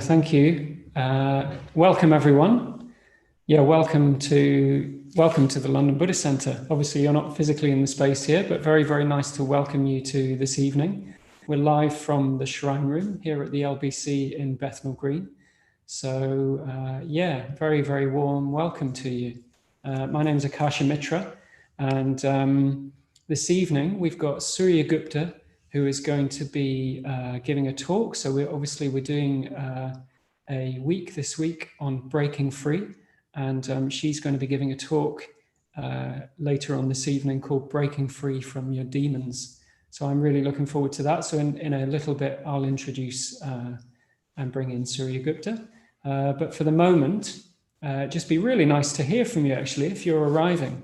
Thank you. Welcome, everyone. Yeah, welcome to the London Buddhist Centre. Obviously, you're not physically in the space here, but very, very nice to welcome you to this evening. We're live from the Shrine Room here at the LBC in Bethnal Green. So, yeah, very, very warm welcome to you. My name is Akasha Mitra, and this evening we've got Surya Gupta, who is going to be giving a talk. So we're doing a week this week on breaking free, and she's going to be giving a talk later on this evening called Breaking Free from Your Demons. So I'm really looking forward to that. So in a little bit, I'll introduce and bring in Surya Gupta. But for the moment, just be really nice to hear from you, actually, if you're arriving.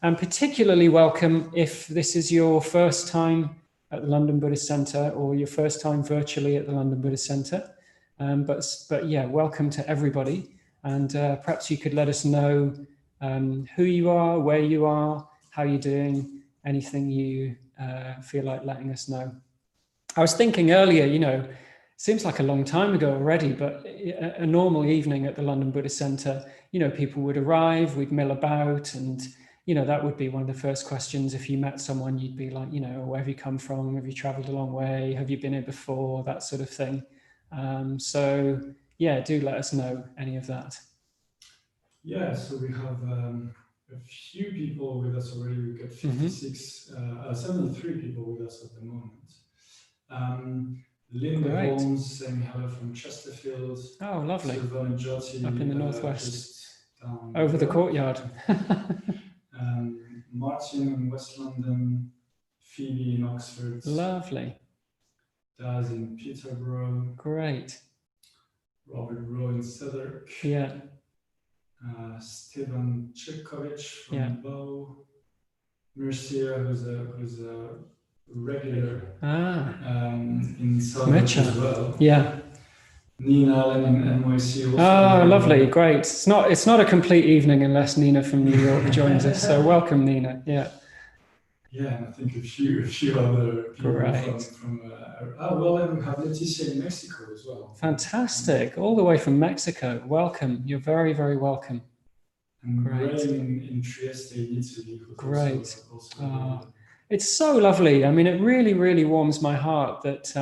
And particularly welcome if this is your first time at the London Buddhist Centre or your first time virtually at the London Buddhist Centre. But yeah, welcome to everybody. And perhaps you could let us know who you are, where you are, how you're doing, anything you feel like letting us know. I was thinking earlier, it seems like a long time ago already, but a normal evening at the London Buddhist Centre, people would arrive, we'd mill about, and, that would be one of the first questions. If you met someone, you'd be like, where have you come from? Have you traveled a long way? Have you been here before? That sort of thing. So, yeah, do let us know any of that. Yeah, so we have a few people with us already. We've got 73 people with us at the moment. Linda Holmes saying hello from Chesterfield. Oh, lovely. Silvana Jyoti, up in the northwest, over the courtyard. Martin in West London, Phoebe in Oxford. Lovely. Daz in Peterborough. Great. Robert Rowe in Southwark. Yeah. Stevan Chirkovic from Bow. Mercia, who's a regular in Southwark as well. Yeah. Nina Allen in NYC also. Oh, lovely, great. It's not a complete evening unless Nina from New York joins us. So welcome, Nina. Yeah. Yeah, and I think a few other people from and we have Leticia in Mexico as well. Fantastic, all the way from Mexico. Welcome. You're very, very welcome. And Rain in Trieste, Italy. Great. It's so lovely. I mean, it really, really warms my heart that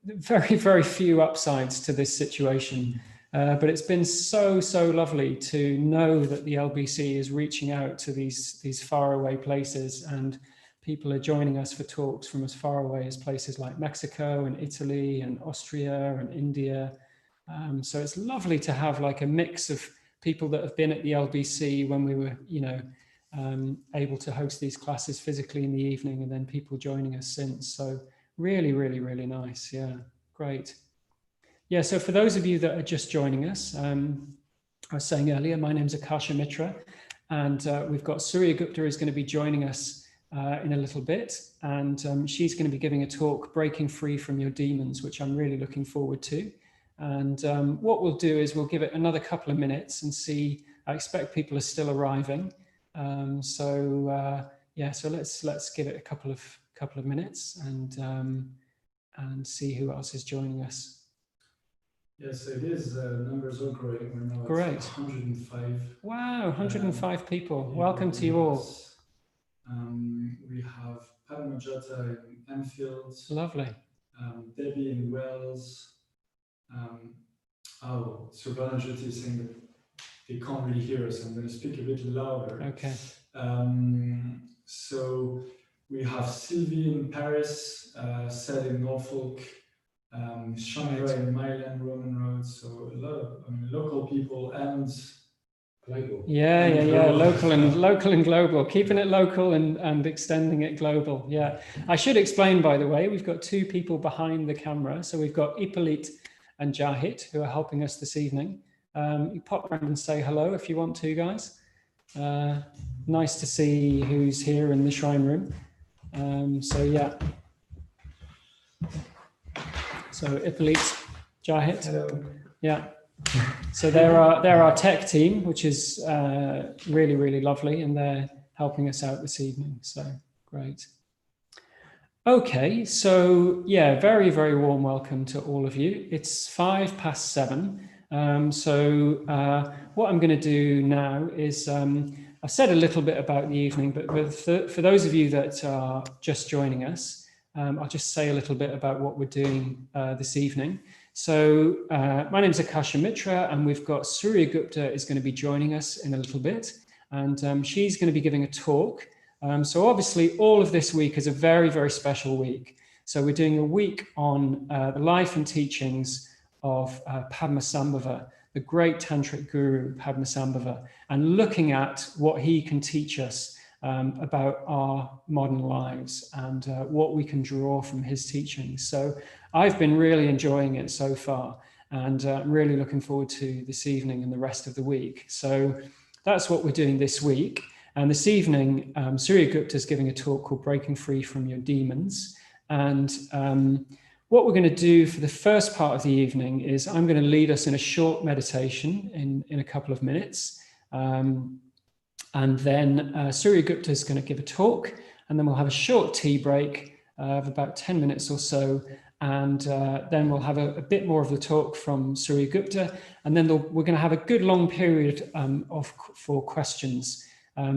very, very few upsides to this situation. But it's been so, so lovely to know that the LBC is reaching out to these faraway places, and people are joining us for talks from as far away as places like Mexico and Italy and Austria and India. So it's lovely to have like a mix of people that have been at the LBC when we were, able to host these classes physically in the evening, and then people joining us since. So really, really, really nice. Yeah, great. Yeah, so for those of you that are just joining us, I was saying earlier, my name's Akasha Mitra, and we've got Surya Gupta who's going to be joining us in a little bit, and she's going to be giving a talk, Breaking Free from Your Demons, which I'm really looking forward to. And what we'll do is we'll give it another couple of minutes and see. I expect people are still arriving. So let's give it a couple of minutes and see who else is joining us. Yes, it is. Numbers are growing. We're now Great. At 105. Wow, 105 people. Welcome to you all. We have Padmasambhava in Enfield. Lovely. Debbie in Wales. Silvana Jyoti is saying that they can't really hear us. I'm going to speak a bit louder. Okay. So we have Sylvie in Paris, Seth in Norfolk, Chandra in Milan, Roman Road. So a lot of local people and global. Yeah. Local and global. Keeping it local and extending it global. Yeah. I should explain, by the way, we've got two people behind the camera. So we've got Ippolit and Jahit who are helping us this evening. You pop around and say hello if you want to, guys. Nice to see who's here in the Shrine Room. So yeah. So Ippolit, Jahit. Hello. Yeah. So they're our tech team, which is really, really lovely, and they're helping us out this evening. So great. Okay, so yeah, very, very warm welcome to all of you. It's 7:05. What I'm going to do now is I said a little bit about the evening, but for those of you that are just joining us, I'll just say a little bit about what we're doing this evening. So my name is Akasha Mitra, and we've got Surya Gupta is going to be joining us in a little bit, and she's going to be giving a talk. So obviously all of this week is a very, very special week. So we're doing a week on the life and teachings of Padmasambhava, the great tantric guru Padmasambhava, and looking at what he can teach us about our modern lives and what we can draw from his teachings. So I've been really enjoying it so far, and I'm really looking forward to this evening and the rest of the week. So that's what we're doing this week. And this evening, Surya Gupta is giving a talk called Breaking Free from Your Demons. And what we're going to do for the first part of the evening is I'm going to lead us in a short meditation in a couple of minutes. And then Surya Gupta is going to give a talk, and then we'll have a short tea break of about 10 minutes or so. And then we'll have a bit more of the talk from Surya Gupta. And then we're going to have a good long period for questions.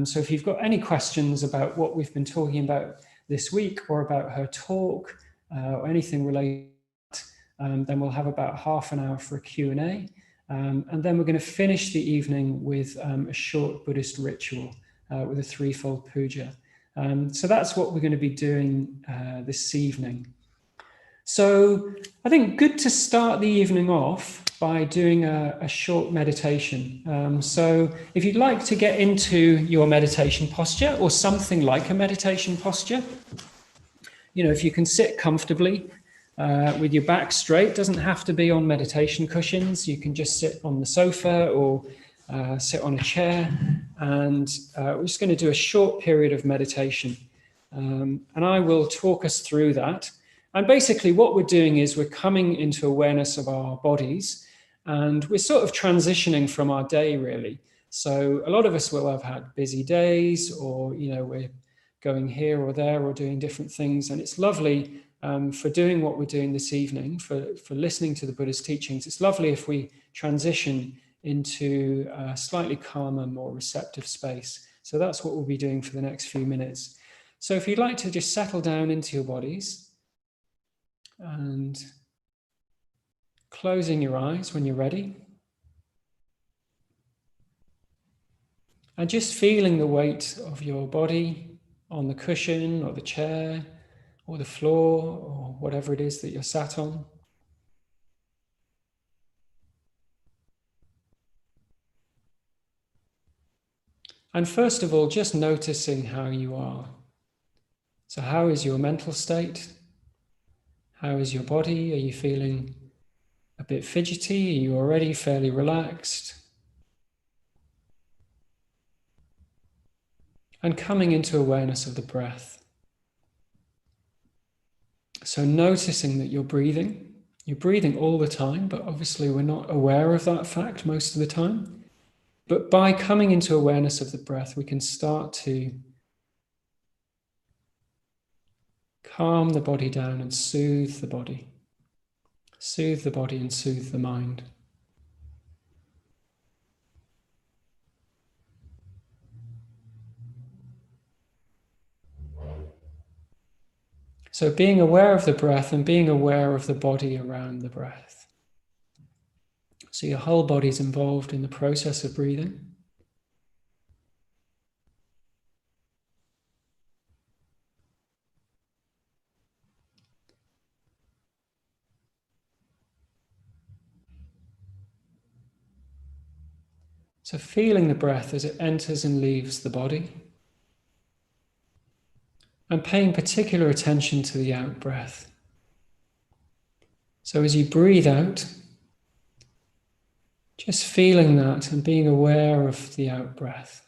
So if you've got any questions about what we've been talking about this week or about her talk or anything related, then we'll have about half an hour for a Q&A. And then we're going to finish the evening with a short Buddhist ritual with a threefold puja. So that's what we're going to be doing this evening. So I think good to start the evening off by doing a short meditation. So if you'd like to get into your meditation posture or something like a meditation posture, if you can sit comfortably with your back straight, doesn't have to be on meditation cushions. You can just sit on the sofa or sit on a chair, and we're just going to do a short period of meditation. And I will talk us through that. And basically what we're doing is we're coming into awareness of our bodies, and we're sort of transitioning from our day, really. So a lot of us will have had busy days, or, we're going here or there or doing different things. And it's lovely for doing what we're doing this evening, for listening to the Buddha's teachings. It's lovely if we transition into a slightly calmer, more receptive space. So that's what we'll be doing for the next few minutes. So if you'd like to just settle down into your bodies, and closing your eyes when you're ready. And just feeling the weight of your body on the cushion or the chair or the floor or whatever it is that you're sat on. And first of all, just noticing how you are. So how is your mental state? How is your body? Are you feeling a bit fidgety? Are you already fairly relaxed? And coming into awareness of the breath. So noticing that you're breathing all the time, but obviously we're not aware of that fact most of the time. But by coming into awareness of the breath, we can start to calm the body down and soothe the body. Soothe the body and soothe the mind. So being aware of the breath and being aware of the body around the breath. So your whole body's involved in the process of breathing. So feeling the breath as it enters and leaves the body. And paying particular attention to the out breath. So as you breathe out, just feeling that and being aware of the out breath.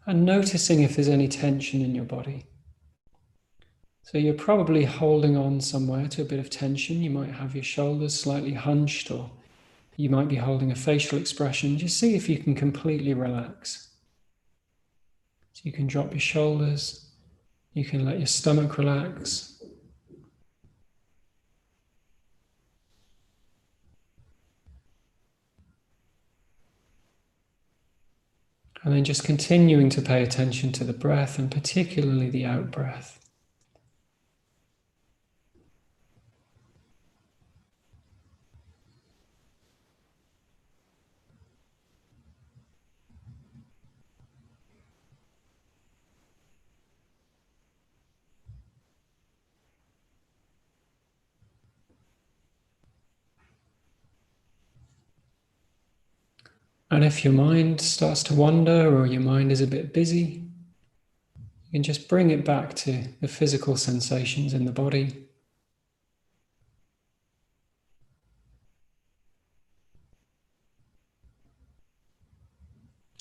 and noticing if there's any tension in your body. So you're probably holding on somewhere to a bit of tension. You might have your shoulders slightly hunched, or you might be holding a facial expression. Just see if you can completely relax. So you can drop your shoulders, you can let your stomach relax. And then just continuing to pay attention to the breath, and particularly the out breath. And if your mind starts to wander, or your mind is a bit busy, you can just bring it back to the physical sensations in the body.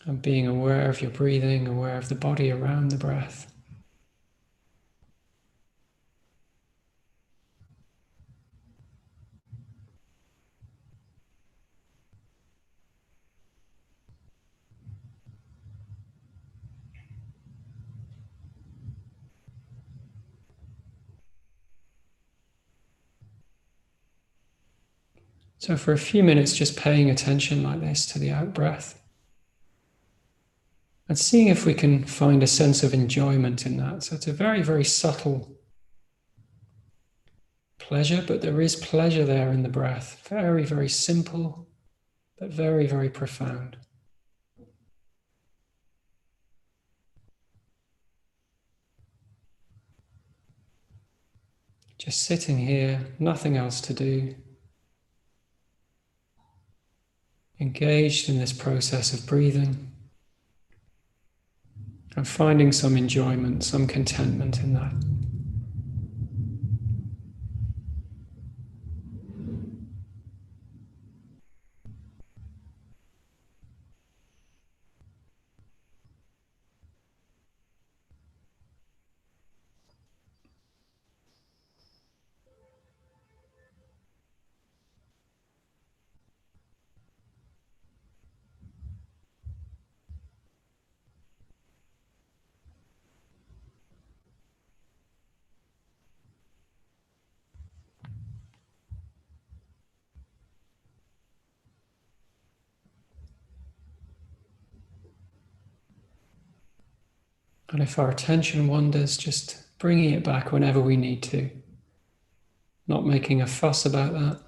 And being aware of your breathing, aware of the body around the breath. So for a few minutes, just paying attention like this to the out breath. And seeing if we can find a sense of enjoyment in that. So it's a very, very subtle pleasure, but there is pleasure there in the breath. Very, very simple, but very, very profound. Just sitting here, nothing else to do. Engaged in this process of breathing. And finding some enjoyment, some contentment in that. And if our attention wanders, just bringing it back whenever we need to. Not making a fuss about that,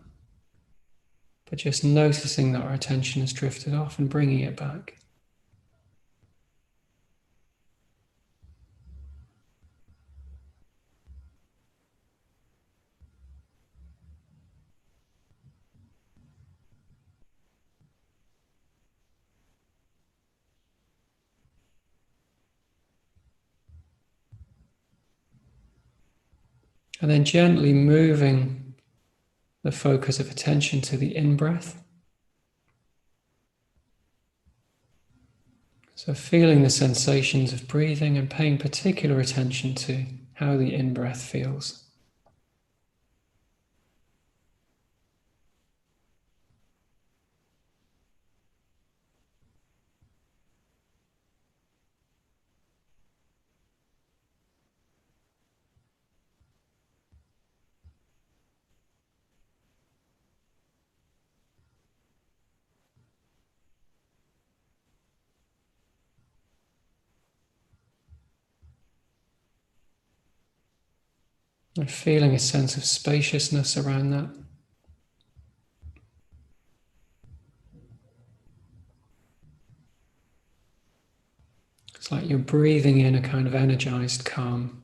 but just noticing that our attention has drifted off and bringing it back. And then gently moving the focus of attention to the in-breath. So feeling the sensations of breathing and paying particular attention to how the in-breath feels. And feeling a sense of spaciousness around that. It's like you're breathing in a kind of energized calm.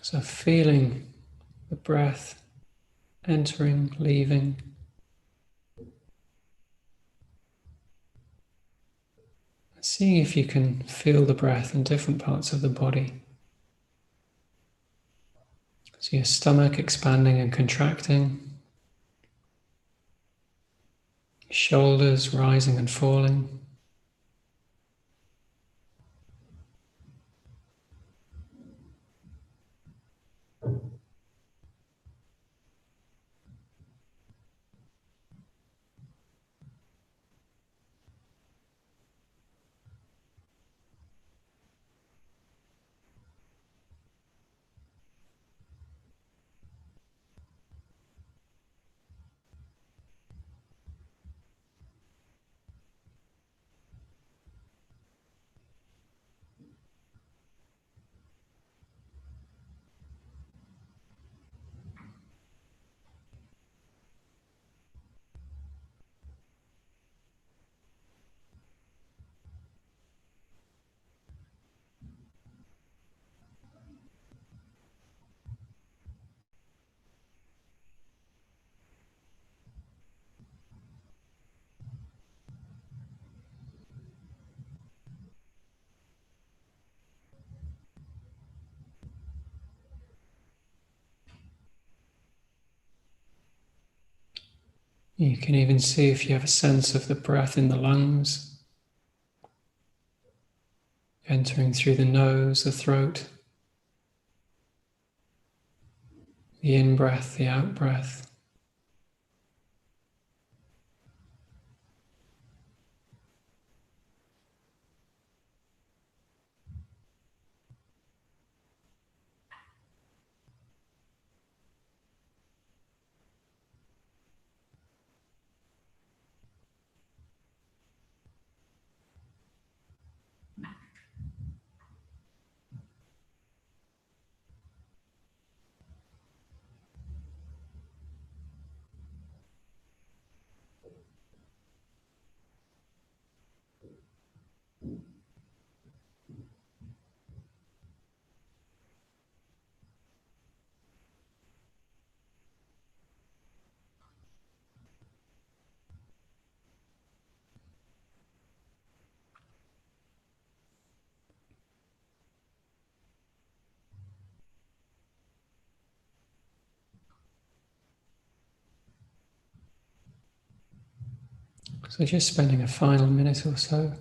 So feeling the breath entering, leaving. Seeing if you can feel the breath in different parts of the body. So your stomach expanding and contracting. Shoulders rising and falling. You can even see if you have a sense of the breath in the lungs, entering through the nose, the throat, the in-breath, the out-breath. So just spending a final minute or so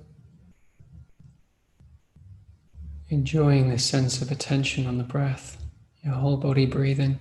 enjoying this sense of attention on the breath, your whole body breathing.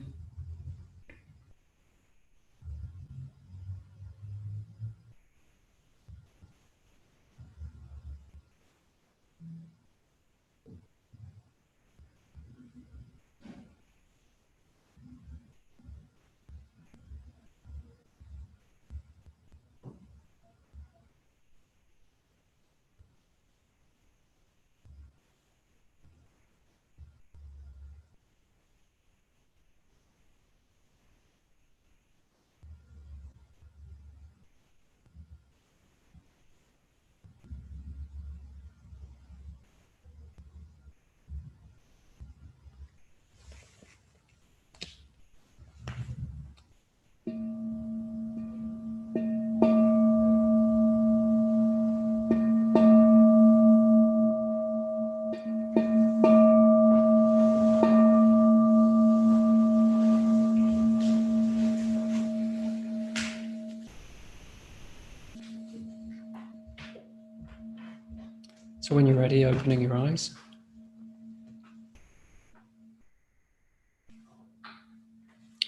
So when you're ready, opening your eyes.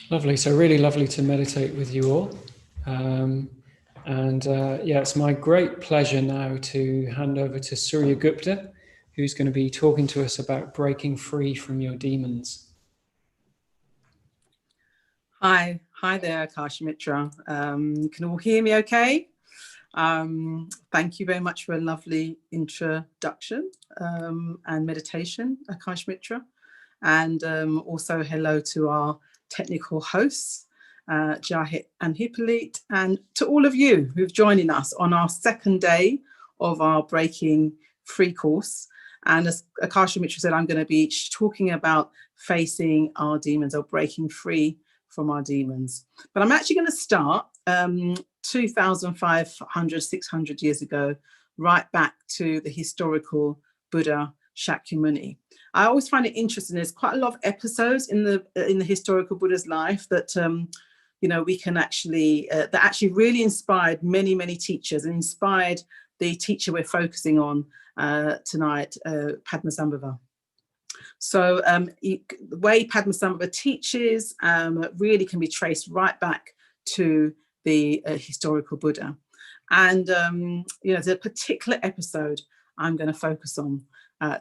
Lovely, so really lovely to meditate with you all. Yeah, it's my great pleasure now to hand over to Surya Gupta, who's going to be talking to us about breaking free from your demons. Hi there, Akash Mitra. Can all hear me okay? Thank you very much for a lovely introduction and meditation, Akash Mitra. And also hello to our technical hosts, Jahit and Hippolyte, and to all of you who've joining us on our second day of our Breaking Free course. And as Akasha Mitra said, I'm going to be talking about facing our demons or breaking free from our demons. But I'm actually going to start 2,500, 600 years ago, right back to the historical Buddha Shakyamuni. I always find it interesting. There's quite a lot of episodes in the historical Buddha's life that we can actually that actually really inspired many, many teachers, and inspired the teacher we're focusing on tonight, Padmasambhava. So the way Padmasambhava teaches really can be traced right back to the historical Buddha. And there's a particular episode I'm going to focus on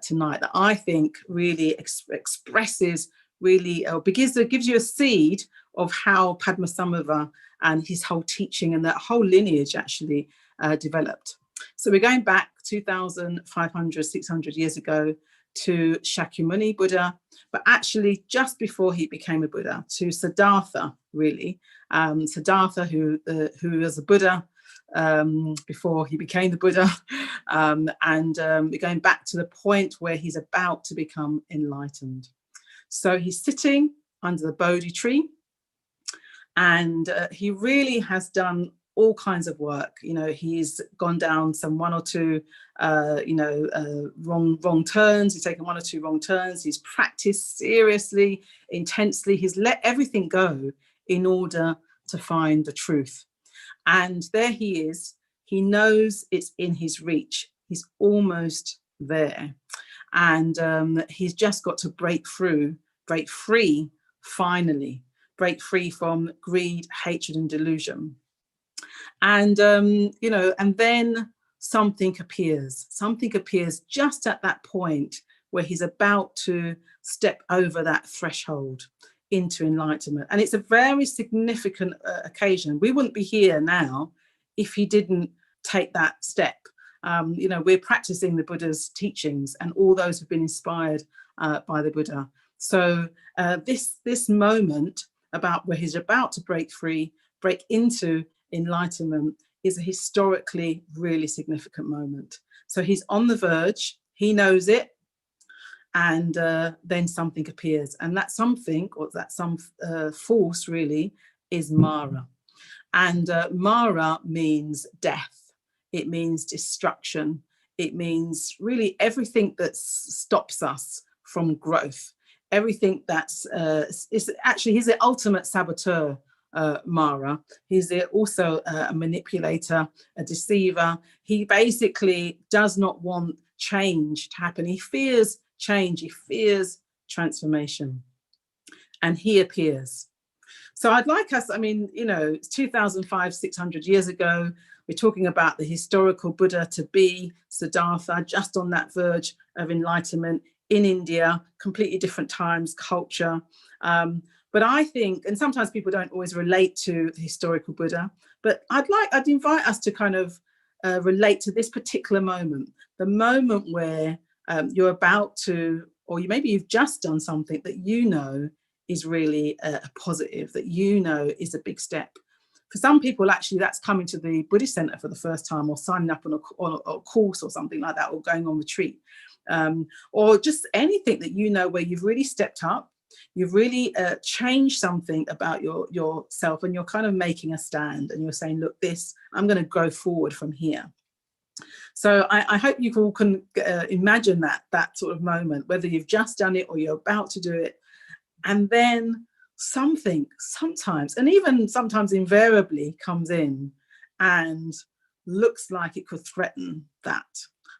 tonight that I think really expresses, really gives you a seed of how Padmasambhava and his whole teaching and that whole lineage actually developed. So we're going back 2,500, 600 years ago to Shakyamuni Buddha, but actually just before he became a Buddha, to Siddhartha, really. Siddhartha, who was a Buddha before he became the Buddha. We're going back to the point where he's about to become enlightened. So he's sitting under the Bodhi tree, and he really has done all kinds of work. He's gone down some one or two wrong turns. He's taken one or two wrong turns. He's practiced seriously, intensely. He's let everything go in order to find the truth. And there he is. He knows it's in his reach. He's almost there. And he's just got to break free, finally, break free from greed, hatred, and delusion. And, and then something appears just at that point where he's about to step over that threshold into enlightenment. And it's a very significant occasion. We wouldn't be here now if he didn't take that step. We're practicing the Buddha's teachings and all those who've been inspired by the Buddha. So this moment about where he's about to break free, break into enlightenment, is a historically really significant moment. So he's on the verge, he knows it, and then something appears. And that something, or that some force really, is Mara. And Mara means death. It means destruction. It means really everything that stops us from growth. Everything that's, he's the ultimate saboteur, Mara. He's also a manipulator, a deceiver. He basically does not want change to happen. He fears change. He fears transformation. And he appears. So I'd like us, it's 2,500, 600 years ago. We're talking about the historical Buddha to be Siddhartha, just on that verge of enlightenment in India, completely different times, culture. But I think, and sometimes people don't always relate to the historical Buddha, but I'd invite us to kind of relate to this particular moment, the moment where you're about to, or maybe you've just done something that is really a positive, that is a big step. For some people, actually, that's coming to the Buddhist Center for the first time, or signing up on a course or something like that, or going on retreat, or just anything that where you've really stepped up. You've really changed something about yourself, and you're kind of making a stand, and you're saying, look, I'm going to go forward from here. So I hope you all can imagine that sort of moment, whether you've just done it or you're about to do it. And then something sometimes, and even sometimes invariably, comes in and looks like it could threaten that.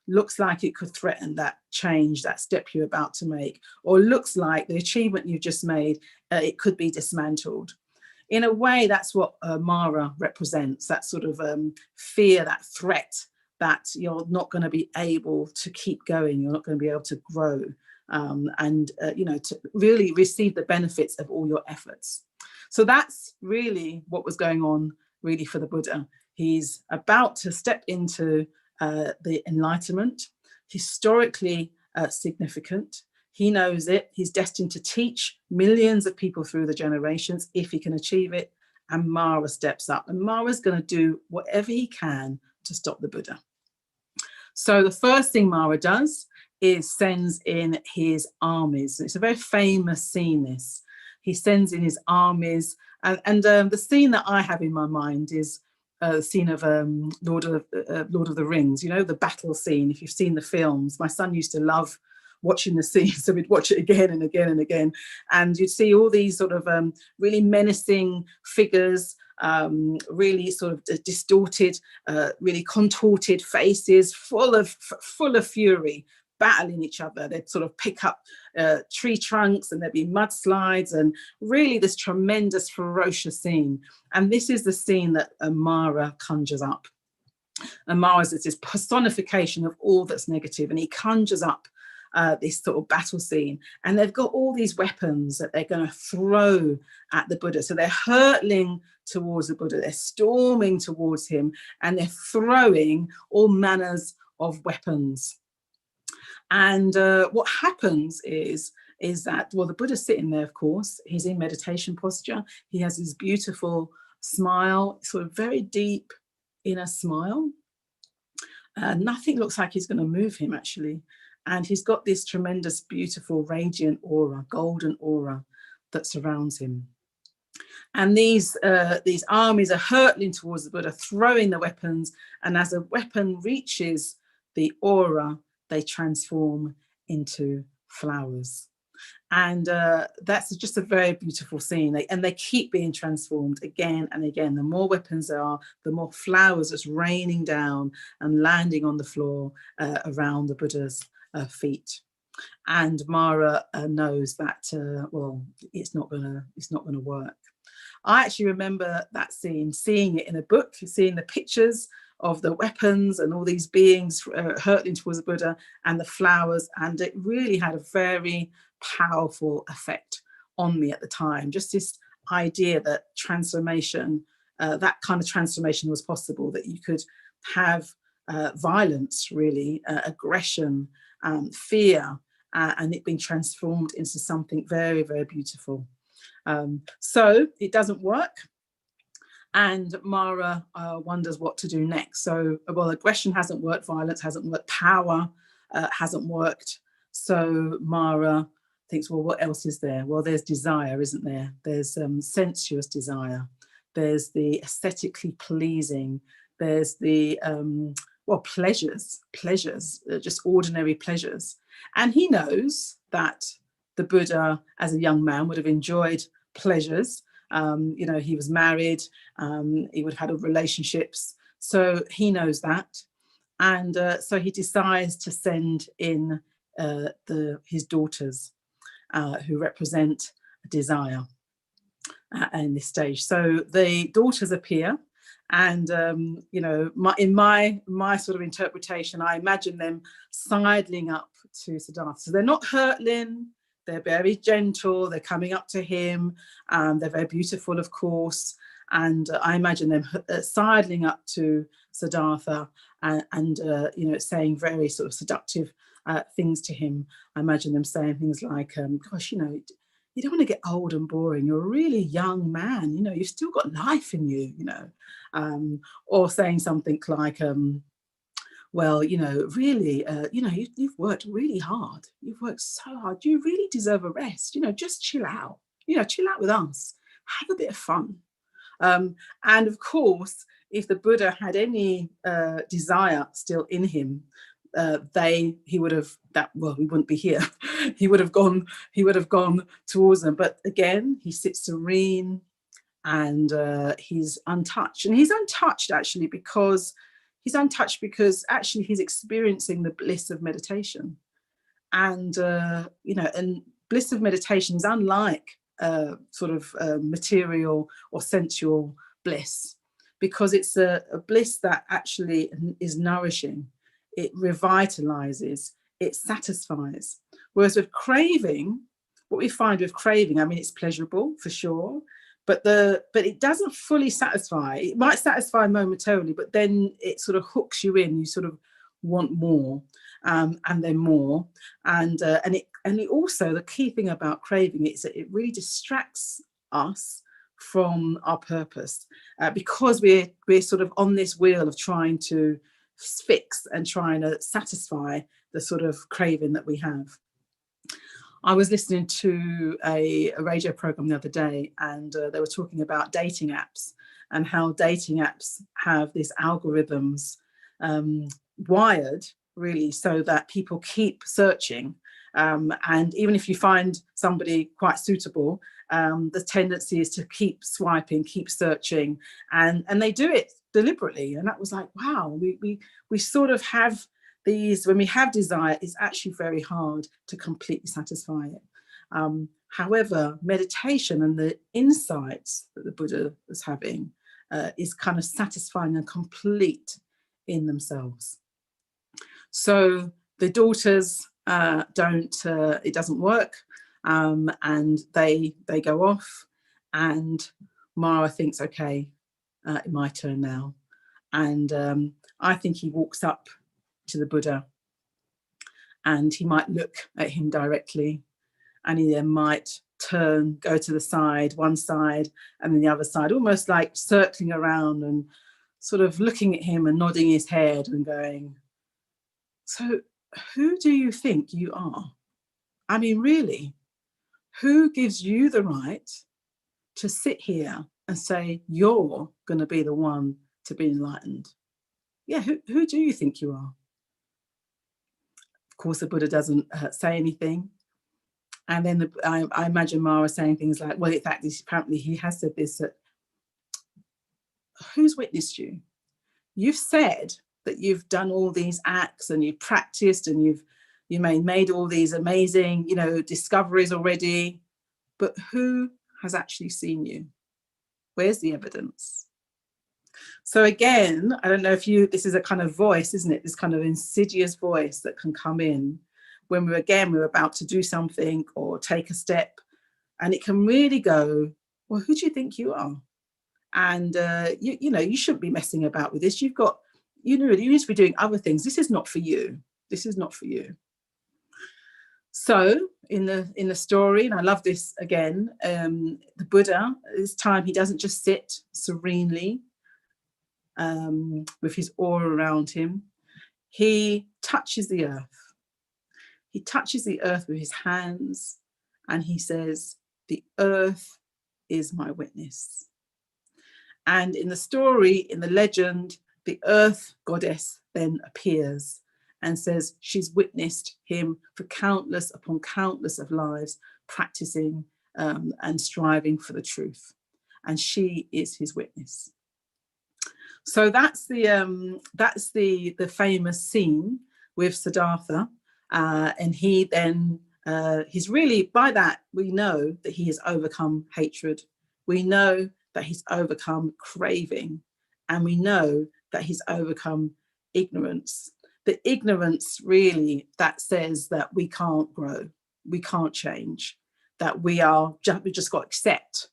Looks like it could threaten that change, that step you're about to make, or looks like the achievement you've just made, it could be dismantled. In a way, that's what Mara represents, that sort of fear, that threat, that you're not going to be able to keep going, you're not going to be able to grow, to really receive the benefits of all your efforts. So that's really what was going on really for the Buddha. He's about to step into the enlightenment, historically significant. He knows it. He's destined to teach millions of people through the generations if he can achieve it. And Mara steps up, and Mara's going to do whatever he can to stop the Buddha. So the first thing Mara does sends in his armies. It's a very famous scene, this. He sends in his armies, and the scene that I have in my mind is the scene of Lord of the Rings, you know, the battle scene. If you've seen the films, my son used to love watching the scene, so we'd watch it again and again and again, and you'd see all these sort of really menacing figures, really sort of distorted, really contorted faces, full of fury, battling each other. They'd sort of pick up tree trunks, and there'd be mudslides, and really this tremendous, ferocious scene. And this is the scene that Mara conjures up. And Mara is this personification of all that's negative, and he conjures up this sort of battle scene. And they've got all these weapons that they're going to throw at the Buddha. So they're hurtling towards the Buddha, they're storming towards him, and they're throwing all manners of weapons. And what happens is that, well, the Buddha's sitting there, of course, he's in meditation posture. He has his beautiful smile, sort of very deep inner smile. Nothing looks like he's going to move him, actually. And he's got this tremendous, beautiful, radiant aura, golden aura that surrounds him. And these armies are hurtling towards the Buddha, throwing the weapons. And as a weapon reaches the aura, they transform into flowers. And that's just a very beautiful scene. And they keep being transformed again and again. The more weapons there are, the more flowers that's raining down and landing on the floor around the Buddha's feet. And Mara knows that, well, it's not gonna work. I actually remember that scene, seeing it in a book, seeing the pictures of the weapons and all these beings hurtling towards the Buddha and the flowers. And it really had a very powerful effect on me at the time. Just this idea that transformation, that kind of transformation was possible, that you could have violence, really, aggression, fear, and it being transformed into something very, very beautiful. So it doesn't work. And Mara wonders what to do next. So, well, aggression hasn't worked, violence hasn't worked, power hasn't worked. So Mara thinks, well, what else is there? Well, there's desire, isn't there? There's sensuous desire. There's the aesthetically pleasing. There's the, well, pleasures, just ordinary pleasures. And he knows that the Buddha, as a young man, would have enjoyed pleasures. You know, he was married, he would have had relationships, so he knows that. And so he decides to send in his daughters, who represent desire in this stage. So the daughters appear, and you know, in my sort of interpretation, I imagine them sidling up to Siddhartha. So they're not hurtling. They're very gentle, they're coming up to him, they're very beautiful, of course, and I imagine them sidling up to Siddhartha and you know, saying very sort of seductive things to him. I imagine them saying things like, gosh, you know, you don't want to get old and boring, you're a really young man, you know, you've still got life in you, you know, or saying something like, well, you know, really, you know, you've worked really hard. You've worked so hard. You really deserve a rest. You know, just chill out. You know, chill out with us. Have a bit of fun. And of course, if the Buddha had any desire still in him, he would have well, he wouldn't be here. he would have gone towards them. But again, he sits serene, and he's untouched. And he's untouched actually because actually he's experiencing the bliss of meditation. And, you know, and bliss of meditation is unlike sort of material or sensual bliss, because it's a bliss that actually is nourishing. It revitalizes, it satisfies. Whereas with craving, what we find with craving, I mean, it's pleasurable for sure, but it doesn't fully satisfy. It might satisfy momentarily, but then it sort of hooks you in. You sort of want more, and then more, and it also, the key thing about craving is that it really distracts us from our purpose, because we're sort of on this wheel of trying to fix and trying to satisfy the sort of craving that we have. I was listening to a radio program the other day, and they were talking about dating apps and how dating apps have these algorithms wired really so that people keep searching. And even if you find somebody quite suitable, the tendency is to keep swiping, keep searching, and they do it deliberately. And that was like, wow, we sort of have these, when we have desire, it's actually very hard to completely satisfy it. However, meditation and the insights that the Buddha was having is kind of satisfying and complete in themselves. So the daughters it doesn't work, and they go off, and Mara thinks, okay, my turn now. And I think he walks up to the Buddha, and he might look at him directly, and he then might turn, go to the side, one side, and then the other side, almost like circling around and sort of looking at him and nodding his head and going, so who do you think you are? I mean, really, who gives you the right to sit here and say you're going to be the one to be enlightened? Yeah, who do you think you are? Of course, the Buddha doesn't say anything. And then I imagine Mara saying things like, well, in fact, apparently he has said this, that who's witnessed you? You've said that you've done all these acts and you've practiced and you've made all these amazing, discoveries already, but who has actually seen you? Where's the evidence? So again, I don't know if this is a kind of voice, isn't it? This kind of insidious voice that can come in when we're about to do something or take a step, and it can really go, well, who do you think you are? And you shouldn't be messing about with this. You've got, you need to be doing other things. This is not for you. This is not for you. So in the story, and I love this again, the Buddha, this time he doesn't just sit serenely with his aura around him. He touches the earth. He touches the earth with his hands, and he says, the earth is my witness. And in the story, in the legend, the earth goddess then appears and says she's witnessed him for countless upon countless of lives, practicing and striving for the truth. And she is his witness. So that's the famous scene with Siddhartha. And he then, he's really, by that, we know that he has overcome hatred. We know that he's overcome craving. And we know that he's overcome ignorance. The ignorance really that says that we can't grow, we can't change, that we just got to accept,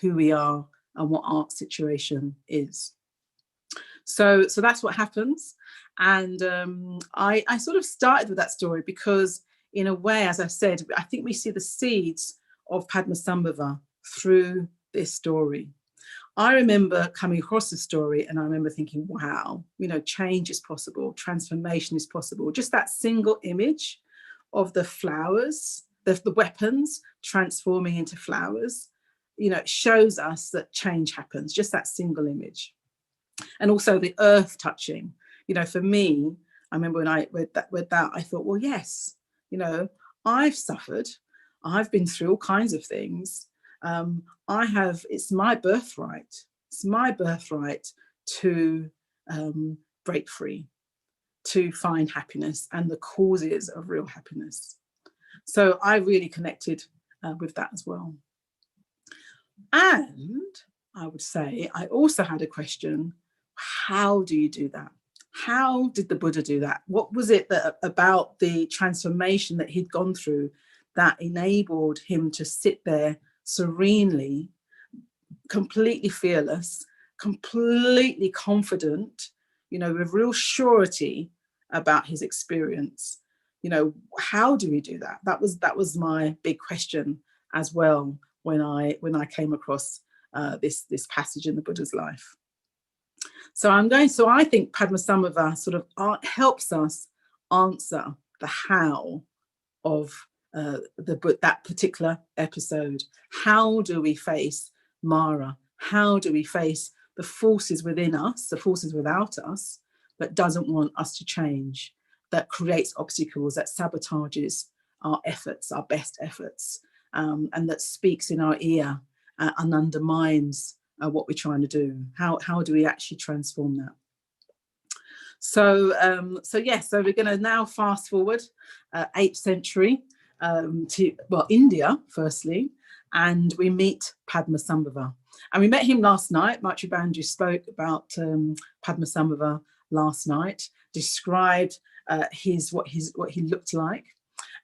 who we are and what our situation is. So that's what happens. And I sort of started with that story because, in a way, as I said, I think we see the seeds of Padmasambhava through this story. I remember coming across the story and I remember thinking, wow, change is possible, transformation is possible. Just that single image of the flowers, the weapons transforming into flowers, it shows us that change happens, just that single image. And also the earth touching, for me, I remember when I read that, I thought, well, yes, I've suffered, I've been through all kinds of things. It's my birthright. It's my birthright to break free, to find happiness and the causes of real happiness. So I really connected with that as well. And I would say I also had a question, how do you do that? How did the Buddha do that? What was it about the transformation that he'd gone through that enabled him to sit there serenely, completely fearless, completely confident, with real surety about his experience? How do we do that? That was my big question as well when I came across this passage in the Buddha's life. So I think Padmasambhava sort of helps us answer the how of that particular episode. How do we face Mara? How do we face the forces within us, the forces without us, that doesn't want us to change, that creates obstacles, that sabotages our efforts, our best efforts, and that speaks in our ear and undermines what we're trying to do? How do we actually transform that? So we're going to now fast forward 8th century to, well, India firstly, and we meet Padmasambhava. And we met him last night. Maitri Bandu spoke about Padmasambhava last night, described what he looked like.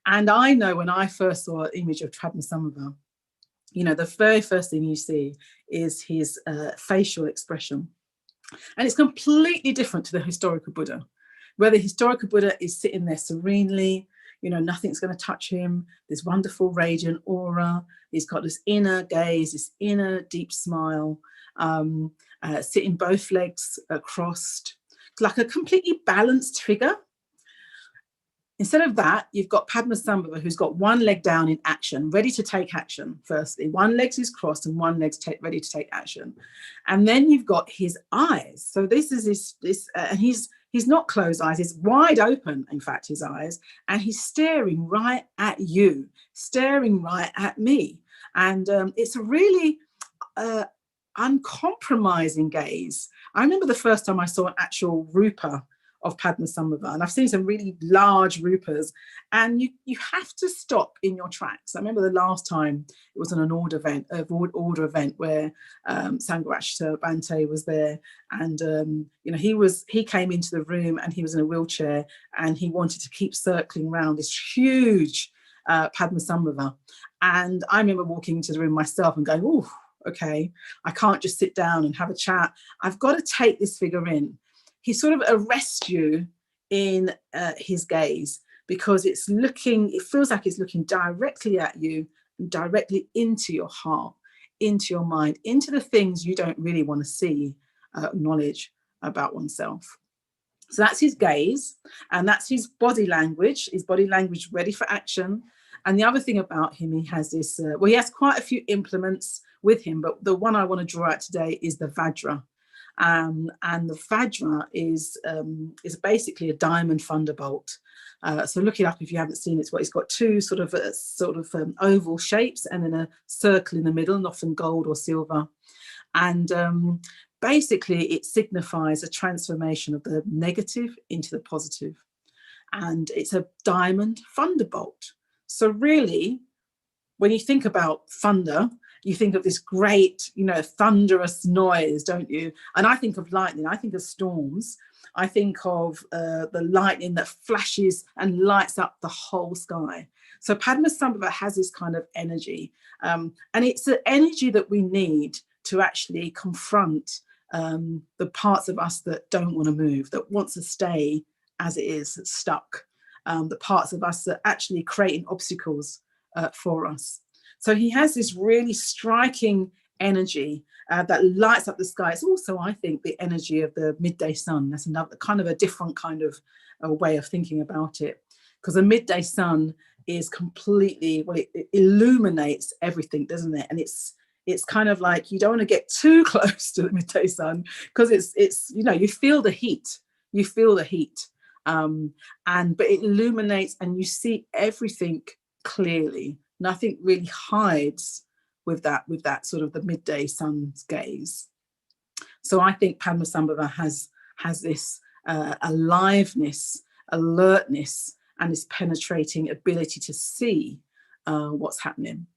And I know when I first saw an image of Padmasambhava, you know, the very first thing you see is his facial expression. And it's completely different to the historical Buddha, where the historical Buddha is sitting there serenely, you know, nothing's going to touch him, this wonderful radiant aura. He's got this inner gaze, this inner deep smile, sitting both legs crossed, like a completely balanced figure. Instead of that, you've got Padmasambhava, who's got one leg down in action, ready to take action. Firstly, one leg is crossed and one leg's ready to take action. And then you've got his eyes. So this is and he's not closed eyes, he's wide open, in fact, his eyes, and he's staring right at you, staring right at me. And it's a really uncompromising gaze. I remember the first time I saw an actual rupa of Padmasambhava, and I've seen some really large rupas, and you have to stop in your tracks. I remember the last time it was on an order event where Sangharashta Bhante was there, and you know, he came into the room and he was in a wheelchair and he wanted to keep circling around this huge Padmasambhava. And I remember walking into the room myself and going, oh, okay, I can't just sit down and have a chat. I've got to take this figure in. He sort of arrests you in his gaze, because it feels like it's looking directly at you and directly into your heart, into your mind, into the things you don't really want to see, acknowledge about oneself. So that's his gaze, and that's his body language ready for action. And the other thing about him, he has this, he has quite a few implements with him, but the one I want to draw out today is the Vajra. And the Vajra is basically a diamond thunderbolt. So look it up if you haven't seen it. It's got two sort of oval shapes and then a circle in the middle, and often gold or silver. And basically it signifies a transformation of the negative into the positive. And it's a diamond thunderbolt. So really, when you think about thunder, you think of this great, you know, thunderous noise, don't you? And I think of lightning, I think of storms. I think of the lightning that flashes and lights up the whole sky. So Padmasambhava has this kind of energy. And it's an energy that we need to actually confront the parts of us that don't want to move, that wants to stay as it is, stuck. The parts of us that actually creating obstacles for us. So he has this really striking energy that lights up the sky. It's also, I think, the energy of the midday sun. That's another kind of a different kind of way of thinking about it, because the midday sun is completely, well, it illuminates everything, doesn't it? And it's kind of like, you don't want to get too close to the midday sun, because it's you know, you feel the heat, but it illuminates and you see everything clearly. Nothing really hides with that sort of the midday sun's gaze. So I think Padmasambhava has this aliveness, alertness, and this penetrating ability to see what's happening.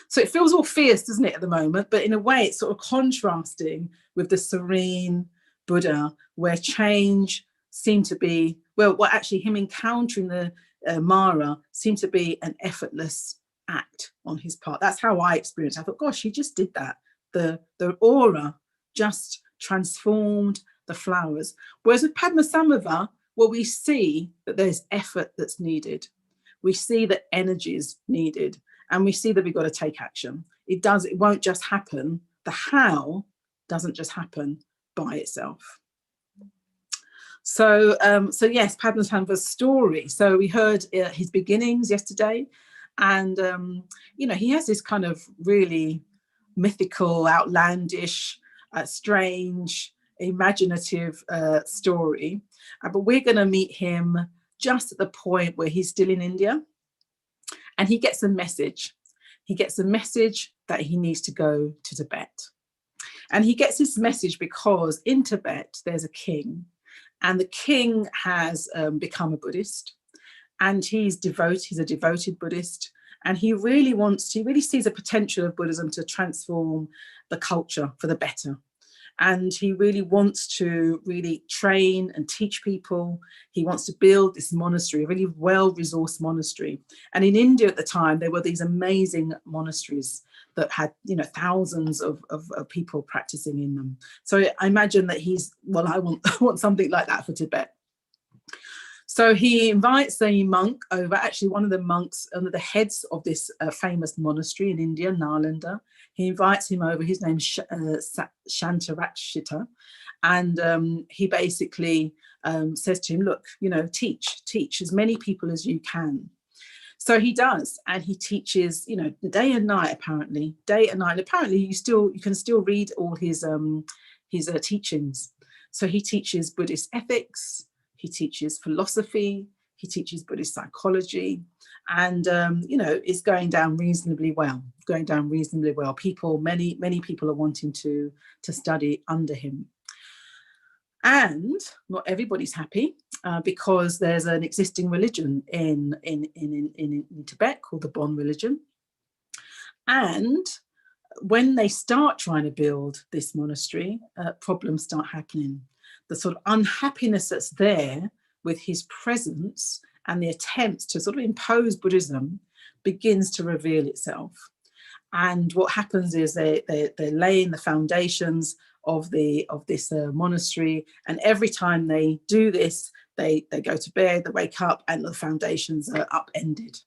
So it feels all fierce, doesn't it, at the moment? But in a way, it's sort of contrasting with the serene Buddha, where change seemed to be, actually him encountering the Mara seemed to be an effortless act on his part. That's how I experienced it. I thought, gosh, he just did that. The aura just transformed the flowers. Whereas with Padmasambhava, we see that there's effort that's needed. We see that energy is needed, and we see that we've got to take action. It won't just happen. The how doesn't just happen by itself. So, so yes, Padmasambhava's story. So we heard his beginnings yesterday, and you know, he has this kind of really mythical, outlandish, strange, imaginative story. But we're going to meet him just at the point where he's still in India, and he gets a message. He gets a message that he needs to go to Tibet. And he gets this message because in Tibet, there's a king, and the king has become a Buddhist, and he's a devoted Buddhist. And he really sees a potential of Buddhism to transform the culture for the better. And he really wants to really train and teach people. He wants to build this monastery, a really well-resourced monastery. And in India at the time, there were these amazing monasteries that had, you know, thousands of people practicing in them. So I imagine that I want something like that for Tibet. So he invites the monk over, actually one of the monks, one of the heads of this famous monastery in India, Nalanda. He invites him over. His name's Shantarachita. And he basically says to him, look, you know, teach as many people as you can. So he does, and he teaches, you know, day and night, apparently, day and night. Apparently you can still read all his teachings. So he teaches Buddhist ethics, he teaches philosophy, he teaches Buddhist psychology, and you know, it's going down reasonably well. People, many people are wanting to study under him. And not everybody's happy because there's an existing religion in Tibet called the Bon religion. And when they start trying to build this monastery, problems start happening. The sort of unhappiness that's there with his presence and the attempts to sort of impose Buddhism begins to reveal itself. And what happens is they're laying the foundations of this monastery, and every time they do this, they go to bed, they wake up, and the foundations are upended,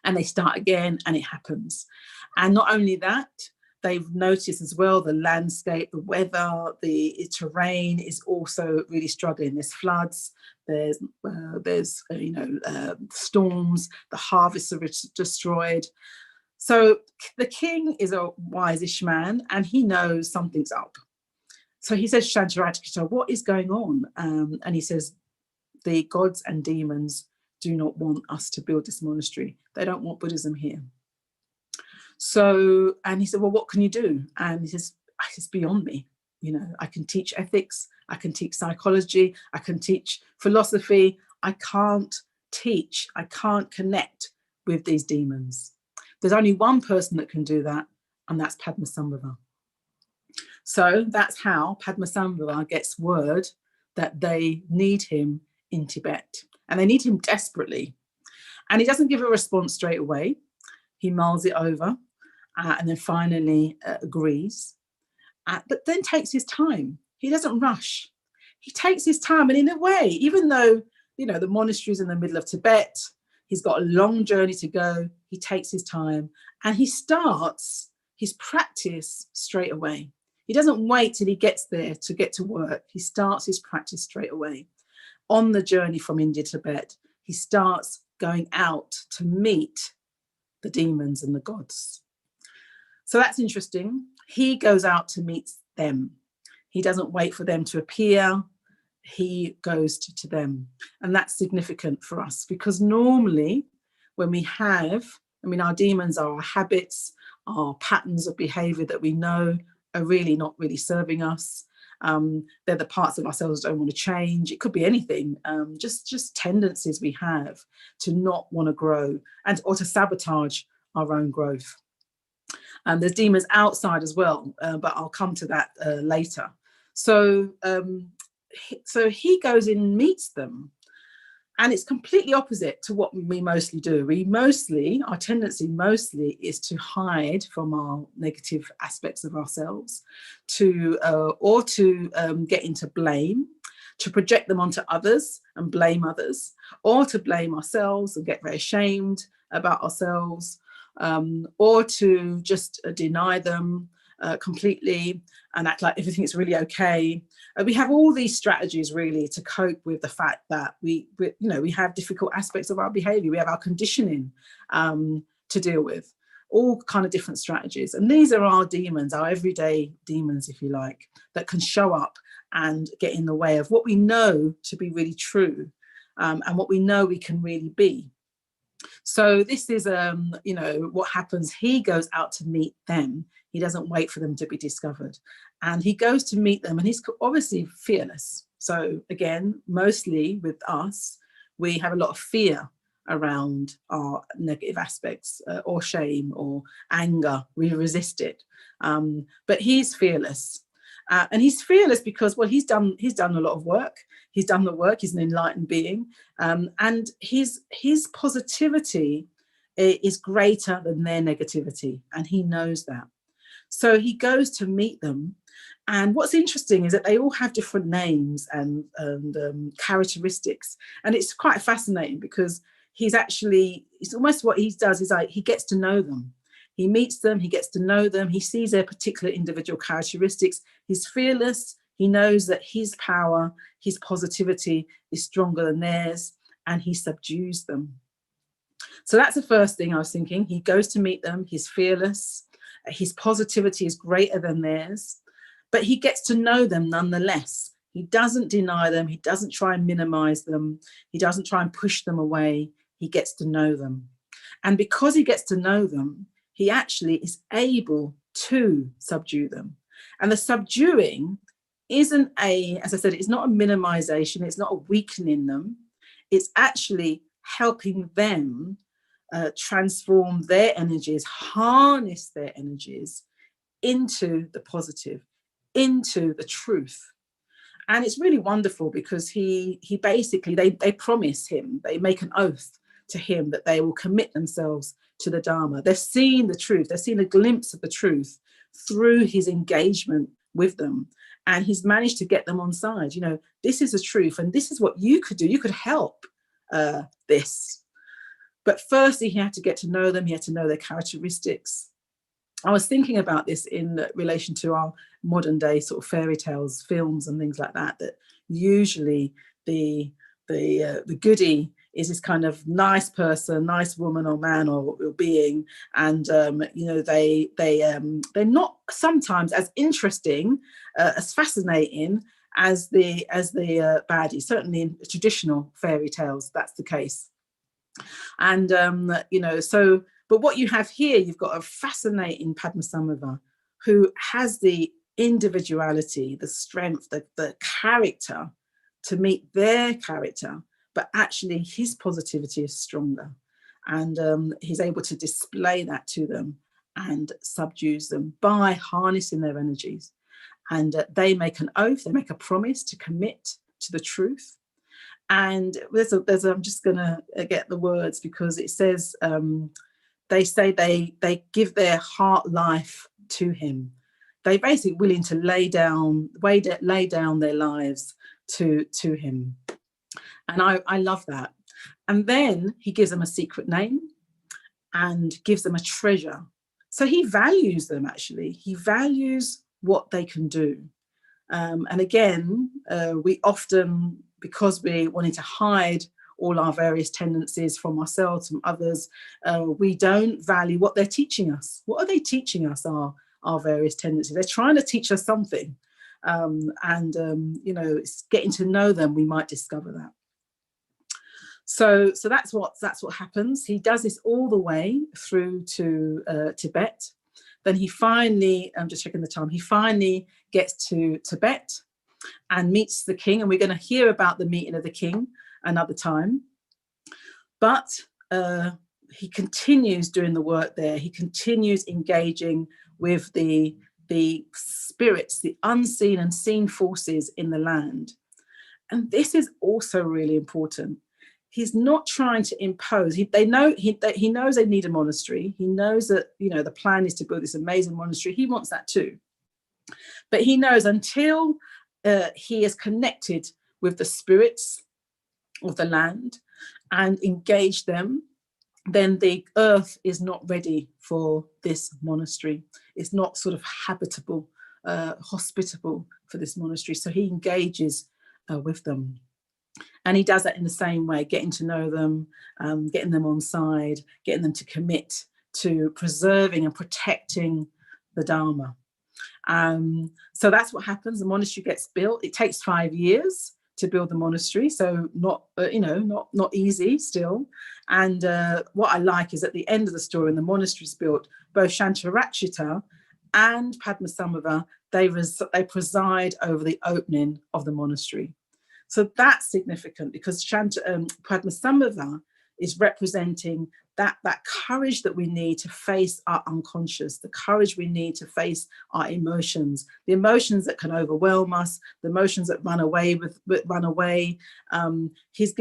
and they start again, and it happens. And not only that, they've noticed as well the landscape, the weather, the terrain is also really struggling. There's floods, there's storms, the harvests are destroyed. So the king is a wise-ish man, and he knows something's up. So he says, Shantarachita, what is going on? And he says, the gods and demons do not want us to build this monastery. They don't want Buddhism here. So, and he said, well, what can you do? And he says, it's beyond me. You know, I can teach ethics, I can teach psychology, I can teach philosophy. I can't connect with these demons. There's only one person that can do that, and that's Padmasambhava. So that's how Padmasambhava gets word that they need him in Tibet, and they need him desperately. And he doesn't give a response straight away. He mulls it over and then finally agrees, but then takes his time. He doesn't rush. He takes his time, and in a way, even though, you know, the monastery is in the middle of Tibet, he's got a long journey to go, he takes his time, and he starts his practice straight away. He doesn't wait till he gets there to get to work. He starts his practice straight away. On the journey from India to Tibet, he starts going out to meet the demons and the gods. So that's interesting. He goes out to meet them. He doesn't wait for them to appear. He goes to them. And that's significant for us, because normally when we have, our demons are our habits, our patterns of behavior that we know are really not really serving us. They're the parts of ourselves that don't want to change. It could be anything, just tendencies we have to not want to grow or to sabotage our own growth. There's demons outside as well, but I'll come to that later. So he goes in and meets them, and it's completely opposite to what we mostly do. Our tendency mostly is to hide from our negative aspects of ourselves, or to get into blame, to project them onto others and blame others, or to blame ourselves and get very ashamed about ourselves, or to just deny them, completely and act like everything is really okay. We have all these strategies really to cope with the fact that we have difficult aspects of our behavior. We have our conditioning to deal with, all kind of different strategies. And these are our demons, our everyday demons, if you like, that can show up and get in the way of what we know to be really true, and what we know we can really be. So this is, what happens. He goes out to meet them. He doesn't wait for them to be discovered. And he goes to meet them, and he's obviously fearless. So again, mostly with us, we have a lot of fear around our negative aspects, or shame or anger. We resist it. But he's fearless. And he's fearless because, well, he's done a lot of work. He's done the work. He's an enlightened being. And his positivity is greater than their negativity. And he knows that. So he goes to meet them. And what's interesting is that they all have different names and characteristics. And it's quite fascinating because it's almost what he does is like he gets to know them. He meets them, he gets to know them, he sees their particular individual characteristics. He's fearless. He knows that his power, his positivity is stronger than theirs, and he subdues them. So that's the first thing I was thinking. He goes to meet them, he's fearless, his positivity is greater than theirs, but he gets to know them nonetheless. He doesn't deny them, he doesn't try and minimize them, he doesn't try and push them away, he gets to know them. And because he gets to know them, he actually is able to subdue them. And the subduing isn't as I said, it's not a minimization, it's not a weakening them, it's actually helping them transform their energies, harness their energies into the positive, into the truth. And it's really wonderful because he basically, they promise him, they make an oath to him that they will commit themselves to the Dharma. They've seen the truth, they've seen a glimpse of the truth through his engagement with them. And he's managed to get them on side. This is the truth, and this is what you could do. You could help this. But firstly, he had to get to know them. He had to know their characteristics. I was thinking about this in relation to our modern day sort of fairy tales, films and things like that, that usually the goodie is this kind of nice person, nice woman or man or being, and they're not sometimes as interesting, as fascinating as the baddie. Certainly in traditional fairy tales, that's the case. And but what you have here, you've got a fascinating Padmasambhava who has the individuality, the strength, the character to meet their character, but actually his positivity is stronger, and he's able to display that to them and subdues them by harnessing their energies. And they make an oath, they make a promise to commit to the truth. And I'm just going to get the words, because it says, they say they give their heart life to him. They're basically willing to lay down their lives to him. And I love that. And then he gives them a secret name and gives them a treasure. So he values them, actually. He values what they can do. And again, we often, because we're wanting to hide all our various tendencies from ourselves, from others, we don't value what they're teaching us. What are they teaching us, our various tendencies? They're trying to teach us something. It's getting to know them, we might discover that. So that's what happens. He does this all the way through to Tibet. Then he finally, I'm just checking the time, he finally gets to Tibet and meets the king. And we're going to hear about the meeting of the king another time. But he continues doing the work there. He continues engaging with the spirits, the unseen and seen forces in the land. And this is also really important. He's not trying to impose. He knows they need a monastery. He knows that, the plan is to build this amazing monastery. He wants that too. But he knows until he is connected with the spirits of the land and engaged them then the earth is not ready for this monastery. It's not sort of habitable, hospitable for this monastery. So he engages with them. And he does that in the same way, getting to know them, getting them on side, getting them to commit to preserving and protecting the Dharma. So that's what happens. The monastery gets built. It takes 5 years to build the monastery, so not not easy still. And what I like is at the end of the story, when the monastery is built, both Shantarakshita and Padmasambhava, they preside over the opening of the monastery. So that's significant because Padmasambhava is representing that courage that we need to face our unconscious, the courage we need to face our emotions, the emotions that can overwhelm us, the emotions that run away. He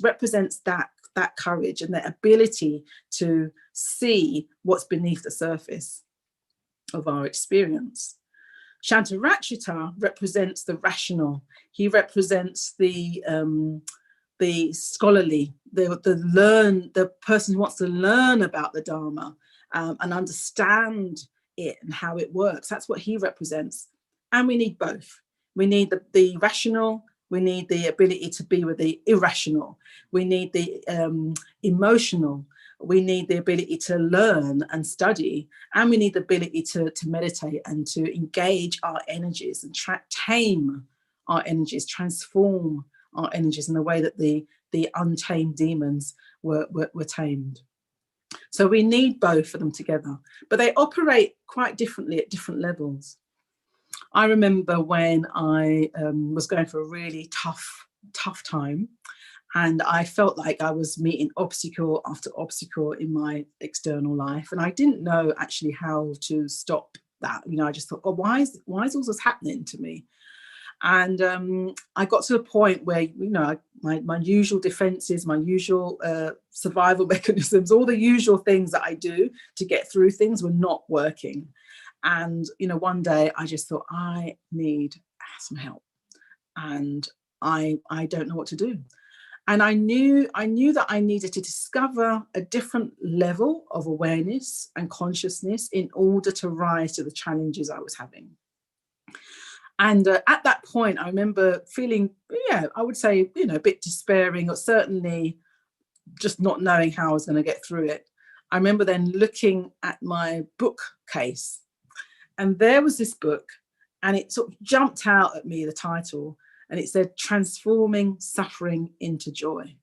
represents that courage and the ability to see what's beneath the surface of our experience. Shantarakshita represents the rational. He represents the scholarly, the person who wants to learn about the Dharma and understand it and how it works. That's what he represents. And we need both. We need the rational. We need the ability to be with the irrational. We need the emotional. We need the ability to learn and study, and we need the ability to meditate and to engage our energies and tame our energies, transform our energies in the way that the untamed demons were tamed. So we need both of them together, but they operate quite differently at different levels. I remember when I was going for a really tough time, and I felt like I was meeting obstacle after obstacle in my external life. And I didn't know actually how to stop that. I just thought, oh, why is all this happening to me? And I got to a point where, my usual defenses, my usual survival mechanisms, all the usual things that I do to get through things were not working. And, one day I just thought, I need some help. And I don't know what to do. And I knew that I needed to discover a different level of awareness and consciousness in order to rise to the challenges I was having. And at that point, I remember feeling, I would say, a bit despairing, or certainly just not knowing how I was going to get through it. I remember then looking at my bookcase, and there was this book, and it sort of jumped out at me, the title, and it said, Transforming Suffering into Joy.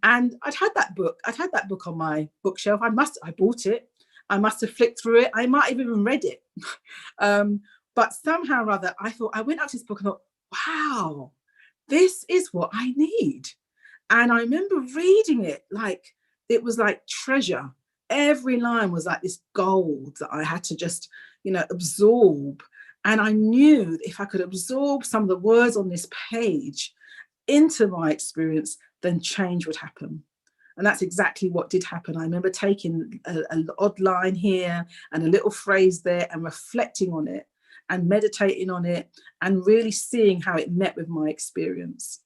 And I'd had that book on my bookshelf. I bought it. I must have flicked through it. I might have even read it. But somehow or other, I went up to this book and thought, wow, this is what I need. And I remember reading it like it was like treasure. Every line was like this gold that I had to just, absorb. And I knew that if I could absorb some of the words on this page into my experience, then change would happen. And that's exactly what did happen. I remember taking an odd line here and a little phrase there and reflecting on it and meditating on it and really seeing how it met with my experience.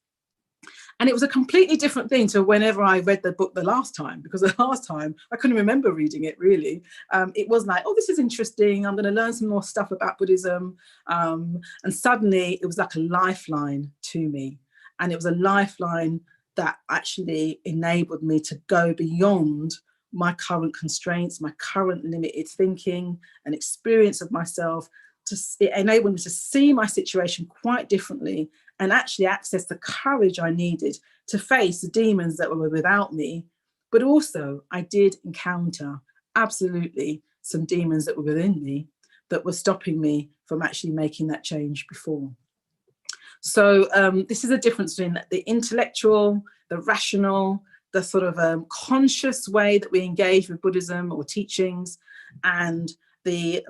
And it was a completely different thing to whenever I read the book the last time, because the last time I couldn't remember reading it really. It was like, oh, this is interesting. I'm going to learn some more stuff about Buddhism. And suddenly it was like a lifeline to me. And it was a lifeline that actually enabled me to go beyond my current constraints, my current limited thinking and experience of myself. It enabled me to see my situation quite differently and actually access the courage I needed to face the demons that were without me. But also I did encounter absolutely some demons that were within me that were stopping me from actually making that change before. So this is a difference between the intellectual, the rational, the sort of conscious way that we engage with Buddhism or teachings, and the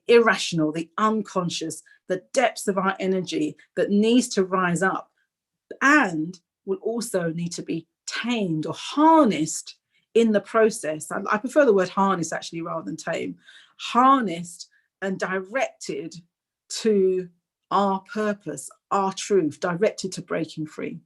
irrational, the unconscious, the depths of our energy that needs to rise up and will also need to be tamed or harnessed in the process. I prefer the word harness actually rather than tame. Harnessed and directed to our purpose, our truth, directed to breaking free.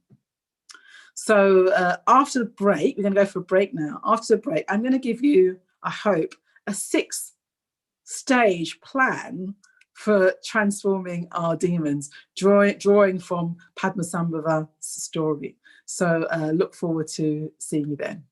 So after the break, we're going to go for a break now. After the break, I'm going to give you, I hope, a 6-stage plan for transforming our demons, drawing from Padmasambhava's story. So look forward to seeing you then.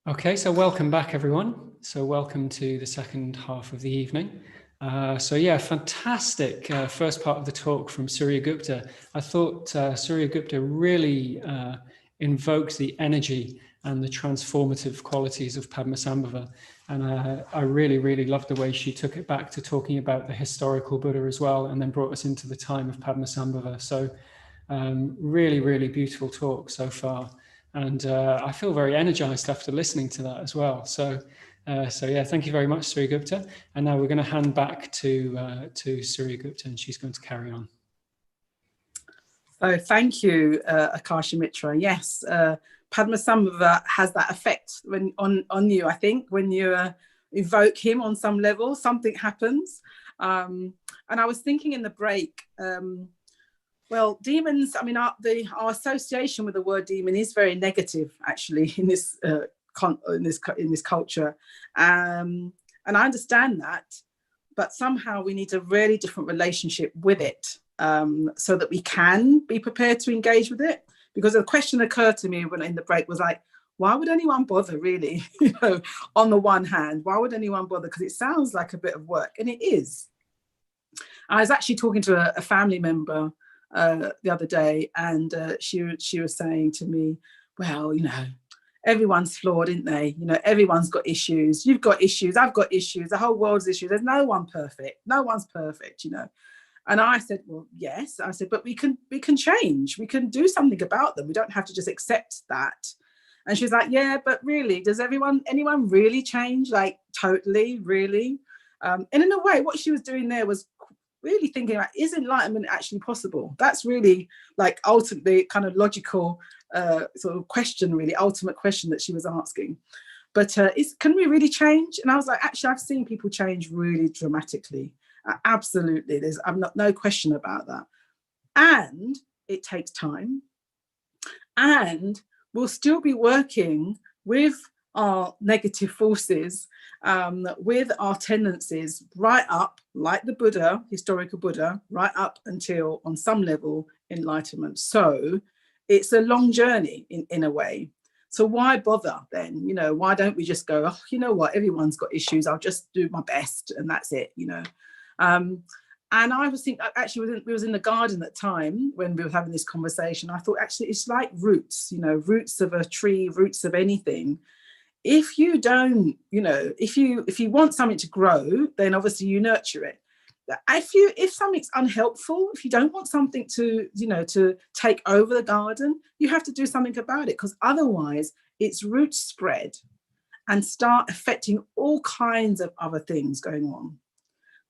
Okay, so welcome back, everyone. So welcome to the second half of the evening. So yeah, fantastic first part of the talk from Surya Gupta. I thought Surya Gupta really invoked the energy and the transformative qualities of Padmasambhava. And I really, really loved the way she took it back to talking about the historical Buddha as well, and then brought us into the time of Padmasambhava. So really, really beautiful talk so far. And I feel very energized after listening to that as well. So yeah, thank you very much, Surya Gupta. And now we're going to hand back to Surya Gupta, and she's going to carry on. So thank you, Akasha Mitra. Yes, Padmasambhava has that effect on you. I think when you evoke him on some level, something happens. And I was thinking in the break. Well, demons, I mean, our association with the word demon is very negative, actually, in this culture. And I understand that, but somehow we need a really different relationship with it, so that we can be prepared to engage with it. Because a question occurred to me when in the break was like, why would anyone bother, really? On the one hand, why would anyone bother? Because it sounds like a bit of work, and it is. I was actually talking to a family member the other day, and she was saying to me, well, everyone's flawed, isn't they? Everyone's got issues. You've got issues. I've got issues. The whole world's issues. There's no one perfect. No one's perfect, And I said, well, yes. I said, but we can change. We can do something about them. We don't have to just accept that. And she's like, yeah, but really, does anyone really change? Like, totally, really? And in a way, what she was doing there was really thinking about, is enlightenment actually possible? That's really like ultimately kind of logical sort of question, really ultimate question that she was asking. But can we really change? And I was like, actually, I've seen people change really dramatically. Absolutely, there's no question about that. And it takes time. And we'll still be working with our negative forces, with our tendencies, right up, like the Buddha, historical Buddha, right up until, on some level, enlightenment. So it's a long journey in a way. So why bother then? Why don't we just go, oh, you know what, everyone's got issues, I'll just do my best and that's it, And I was thinking, actually, we was in the garden at the time when we were having this conversation. I thought, actually, it's like roots, roots of a tree, roots of anything. If you don't, if you want something to grow, then obviously you nurture it. If something's unhelpful, if you don't want something to take over the garden, you have to do something about it, because otherwise its roots spread and start affecting all kinds of other things going on.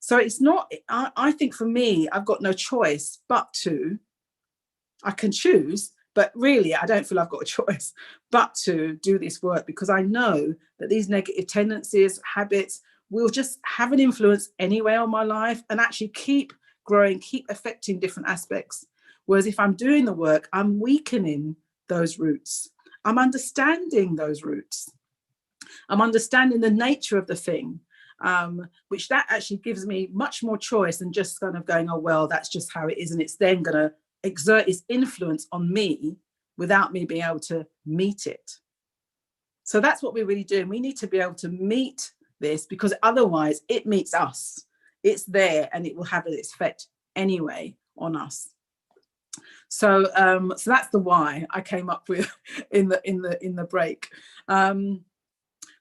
So it's not, I think for me, I've got no choice I can choose, but really I don't feel I've got a choice but to do this work, because I know that these negative tendencies, habits will just have an influence anyway on my life and actually keep growing, keep affecting different aspects. Whereas if I'm doing the work, I'm weakening those roots. I'm understanding those roots. I'm understanding the nature of the thing. Which that actually gives me much more choice than just kind of going, oh, well, that's just how it is. And it's then going to exert its influence on me without me being able to meet it. So that's what we're really doing. We need to be able to meet this, because otherwise it meets us. It's there and it will have its effect anyway on us. So so that's the why I came up with in the break.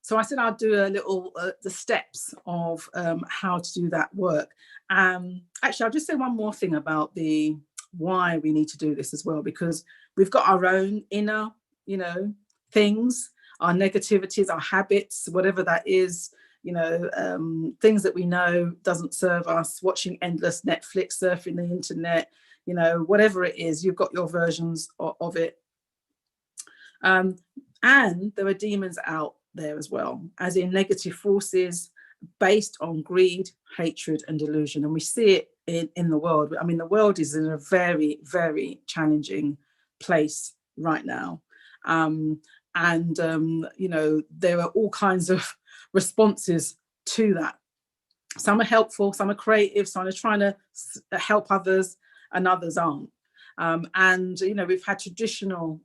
So I said I'll do a little the steps of how to do that work. Actually, I'll just say one more thing about the why we need to do this as well, because we've got our own inner, things, our negativities, our habits, whatever that is, things that we know doesn't serve us, watching endless Netflix, surfing the internet, whatever it is, you've got your versions of it. And there are demons out there as well, as in negative forces based on greed, hatred and delusion. And we see it in the world. I mean, the world is in a very, very challenging place right now. There are all kinds of responses to that. Some are helpful, some are creative, some are trying to help others, and others aren't. And, we've had traditional,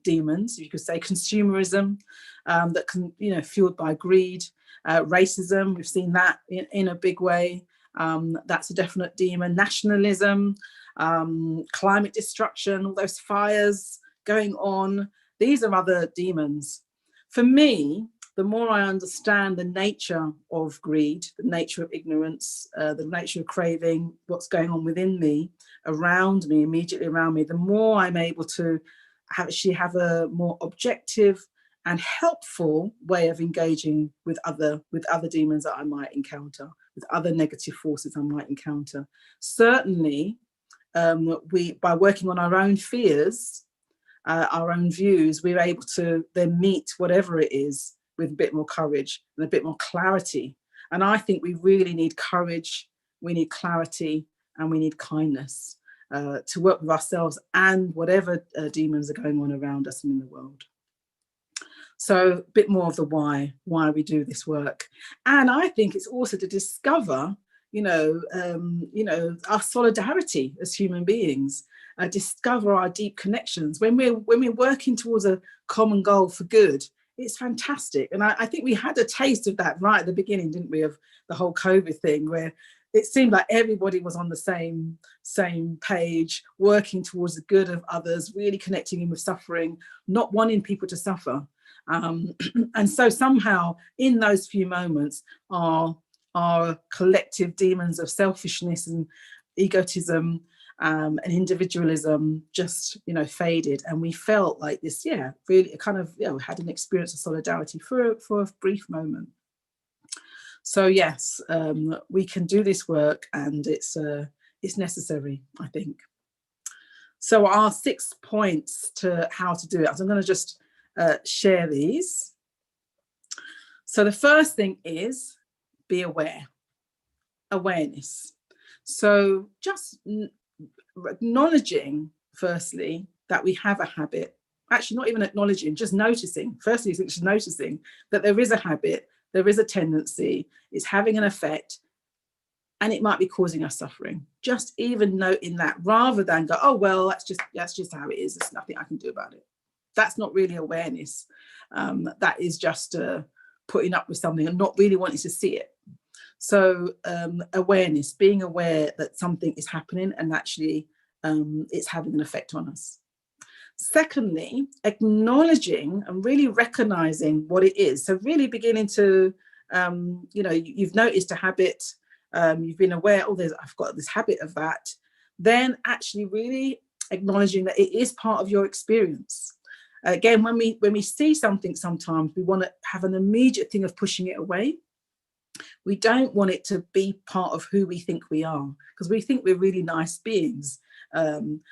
demons, you could say consumerism, that can, fueled by greed, racism. We've seen that in a big way. That's a definite demon. Nationalism, climate destruction, all those fires going on. These are other demons. For me, the more I understand the nature of greed, the nature of ignorance, the nature of craving, what's going on within me, around me, immediately around me, the more I'm able to have a more objective and helpful way of engaging with other demons that I might encounter, with other negative forces I might encounter. Certainly, by working on our own fears, our own views, we're able to then meet whatever it is with a bit more courage and a bit more clarity. And I think we really need courage, we need clarity, and we need kindness to work with ourselves and whatever demons are going on around us and in the world. So a bit more of the why we do this work. And I think it's also to discover, our solidarity as human beings, discover our deep connections. When we're working towards a common goal for good, it's fantastic. And I think we had a taste of that right at the beginning, didn't we, of the whole COVID thing, where it seemed like everybody was on the same page, working towards the good of others, really connecting in with suffering, not wanting people to suffer. And so somehow in those few moments, our collective demons of selfishness and egotism and individualism just, faded. And we felt like this, really kind of, had an experience of solidarity for a brief moment. So yes, we can do this work, and it's necessary, I think. So our 6 points to how to do it. So I'm going to just share these. So the first thing is be aware. Awareness. So just acknowledging, firstly, that we have a habit. Actually, not even acknowledging, just noticing. Firstly, it's just noticing that there is a habit, there is a tendency, it's having an effect, and it might be causing us suffering. Just even noting that, rather than go, oh well, that's just how it is. There's nothing I can do about it. That's not really awareness. That is just putting up with something and not really wanting to see it. So awareness, being aware that something is happening and actually it's having an effect on us. Secondly, acknowledging and really recognizing what it is. So really beginning to, you've noticed a habit, you've been aware, I've got this habit of that. Then actually really acknowledging that it is part of your experience. Again, when we see something, sometimes we want to have an immediate thing of pushing it away. We don't want it to be part of who we think we are, because we think we're really nice beings, and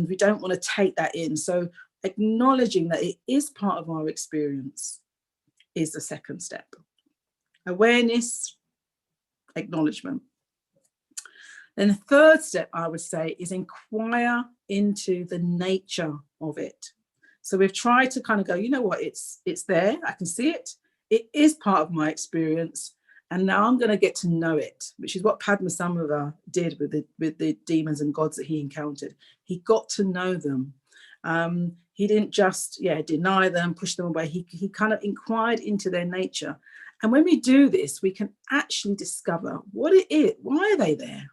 we don't want to take that in. So acknowledging that it is part of our experience is the second step. Awareness, acknowledgement. Then the third step, I would say, is inquire into the nature of it. So we've tried to kind of go, you know what, it's there, I can see it, it is part of my experience, and now I'm going to get to know it, which is what Padmasambhava did with the demons and gods that he encountered. He got to know them. He didn't just deny them, push them away. He kind of inquired into their nature. And when we do this, we can actually discover what it is. Why are they there?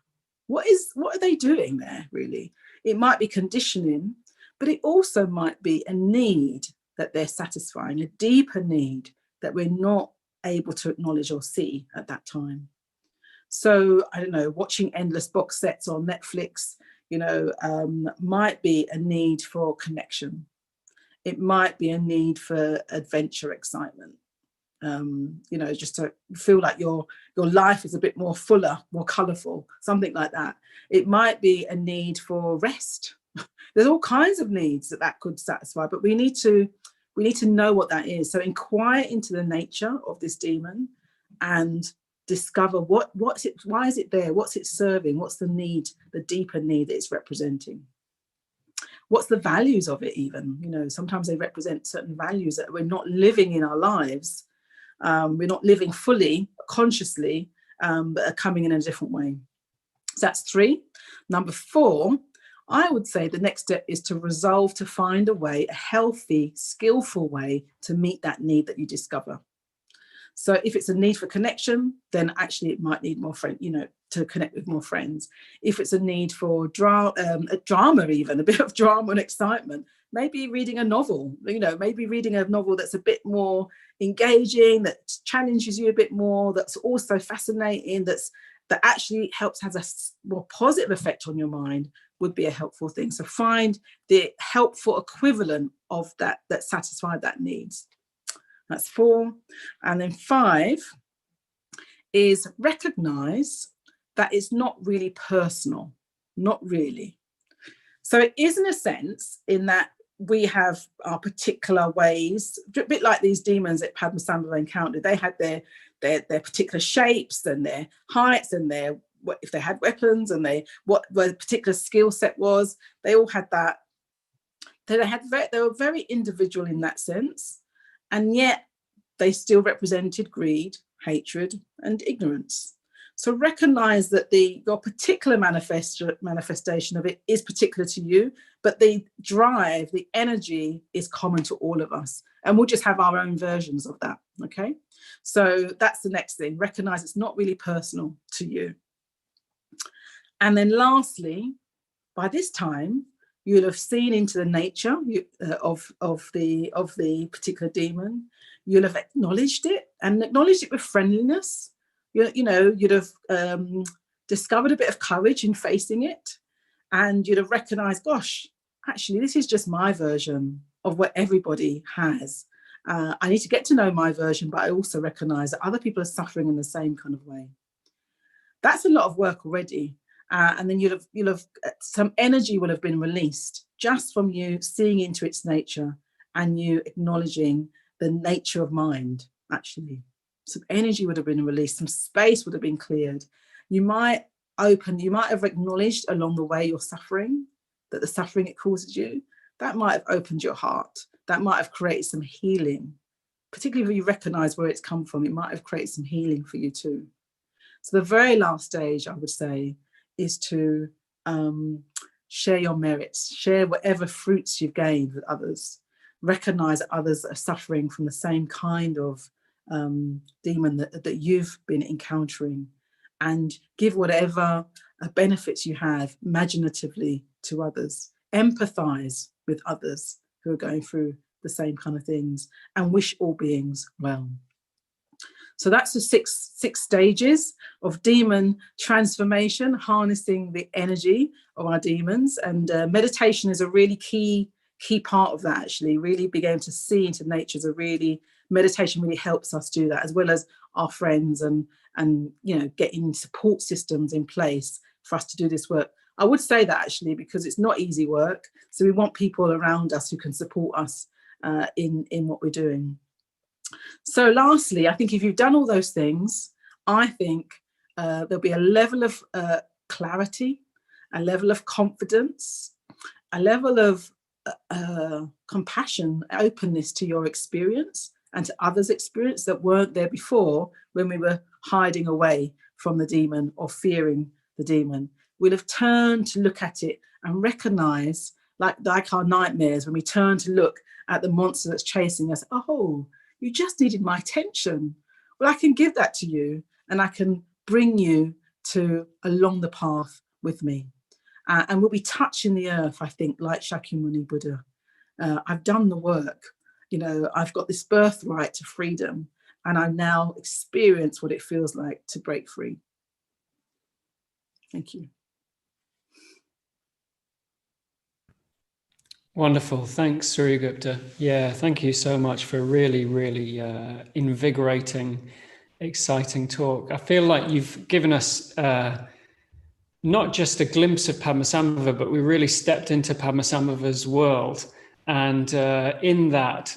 What are they doing there, really? It might be conditioning, but it also might be a need that they're satisfying, a deeper need that we're not able to acknowledge or see at that time. So, I don't know, watching endless box sets on Netflix, might be a need for connection. It might be a need for adventure, excitement. Just to feel like your life is a bit more fuller, more colourful, something like that. It might be a need for rest. There's all kinds of needs that could satisfy, but we need to know what that is. So inquire into the nature of this demon and discover what's it, why is it there, what's it serving, what's the need, the deeper need that it's representing. What's the values of it even? Sometimes they represent certain values that we're not living in our lives. We're not living fully, consciously, but are coming in a different way. So that's 3. Number 4, I would say the next step is to resolve to find a way, a healthy, skillful way to meet that need that you discover. So if it's a need for connection, then actually it might need more friends, to connect with more friends. If it's a need for drama, even a bit of drama and excitement, maybe reading a novel, maybe reading a novel that's a bit more engaging, that challenges you a bit more, that's also fascinating, that actually has a more positive effect on your mind, would be a helpful thing. So find the helpful equivalent of that satisfied that needs. That's 4. And then 5 is recognize that it's not really personal, not really. So it is in a sense in that we have our particular ways, a bit like these demons that Padmasambhava encountered. They had their particular shapes and their heights and if they had weapons and what their particular skill set was. They all had that. They were very individual in that sense. And yet they still represented greed, hatred, and ignorance. So recognize that your particular manifestation of it is particular to you, but the drive, the energy is common to all of us. And we'll just have our own versions of that, okay? So that's the next thing. Recognize it's not really personal to you. And then lastly, by this time, you'll have seen into the nature of the particular demon. You'll have acknowledged it with friendliness. You'd have discovered a bit of courage in facing it, and you'd have recognized, gosh, actually, this is just my version of what everybody has. I need to get to know my version, but I also recognize that other people are suffering in the same kind of way. That's a lot of work already. And then you'll have some energy will have been released just from you seeing into its nature and you acknowledging the nature of mind, actually. Some energy would have been released, some space would have been cleared. You might have acknowledged along the way your suffering, that the suffering it causes you, that might have opened your heart. That might have created some healing, particularly if you recognize where it's come from. It might have created some healing for you too. So the very last stage, I would say, is to share your merits, share whatever fruits you've gained with others. Recognize that others are suffering from the same kind of demon that you've been encountering, and give whatever benefits you have imaginatively to others. Empathize with others who are going through the same kind of things, and wish all beings well. So that's the six stages of demon transformation, harnessing the energy of our demons. And meditation is a really key part of that, actually. Really being able to see into nature meditation really helps us do that, as well as our friends and getting support systems in place for us to do this work. I would say that actually, because it's not easy work. So we want people around us who can support us in what we're doing. So lastly, I think if you've done all those things, I think there'll be a level of clarity, a level of confidence, a level of compassion, openness to your experience and to others' experience that weren't there before when we were hiding away from the demon or fearing the demon. We'll have turned to look at it and recognize, like our nightmares, when we turn to look at the monster that's chasing us, oh, you just needed my attention. Well, I can give that to you, and I can bring you along the path with me. And we'll be touching the earth, I think, like Shakyamuni Buddha. I've done the work. I've got this birthright to freedom, and I now experience what it feels like to break free. Thank you. Wonderful. Thanks, Surya Gupta. Yeah, thank you so much for a really, really invigorating, exciting talk. I feel like you've given us not just a glimpse of Padmasambhava, but we really stepped into Padmasambhava's world. And in that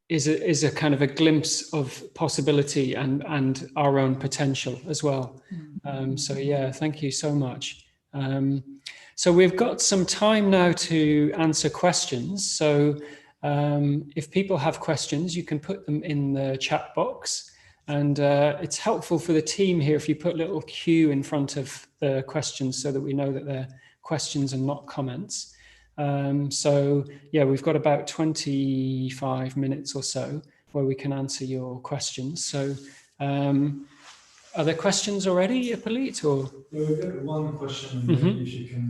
is a kind of a glimpse of possibility and our own potential as well. So yeah, thank you so much. So we've got some time now to answer questions. So if people have questions, you can put them in the chat box. And it's helpful for the team here if you put a little Q in front of the questions so that we know that they're questions and not comments. So yeah, we've got about 25 minutes or so where we can answer your questions. So are there questions already, Ippolit, or? We've got one question, maybe if you can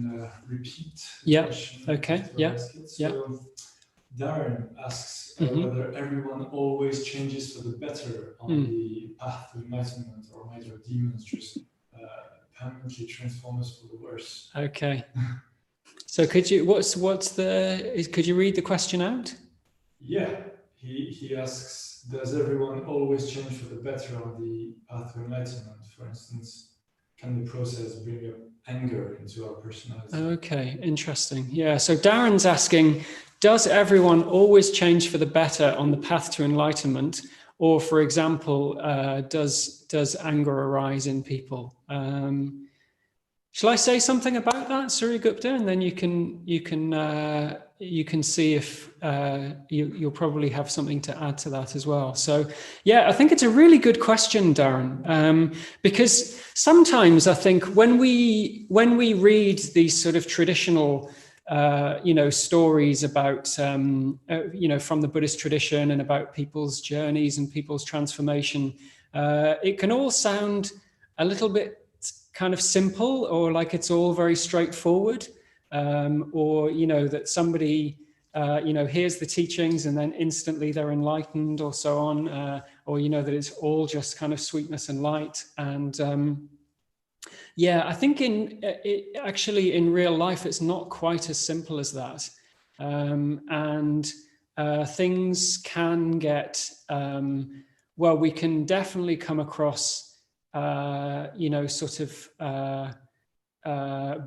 repeat the question. Okay, yeah. So Darren asks whether everyone always changes for the better on the path to enlightenment, or might our demons just permanently transform us for the worse. Okay. So could you could you read the question out? Yeah. He asks, does everyone always change for the better on the path to enlightenment? For instance, can the process bring up anger into our personality? Okay, interesting. Yeah. So Darren's asking, does everyone always change for the better on the path to enlightenment? Or, for example, does anger arise in people? Shall I say something about that, Surya-Gupta, and then you can see if you'll probably have something to add to that as well. So, yeah, I think it's a really good question, Darren, because sometimes I think when we read these sort of traditional stories about, from the Buddhist tradition and about people's journeys and people's transformation, it can all sound a little bit kind of simple, or like it's all very straightforward, or, that somebody, hears the teachings and then instantly they're enlightened, or so on, or, that it's all just kind of sweetness and light. And yeah, I think actually in real life, it's not quite as simple as that. And things can get, we can definitely come across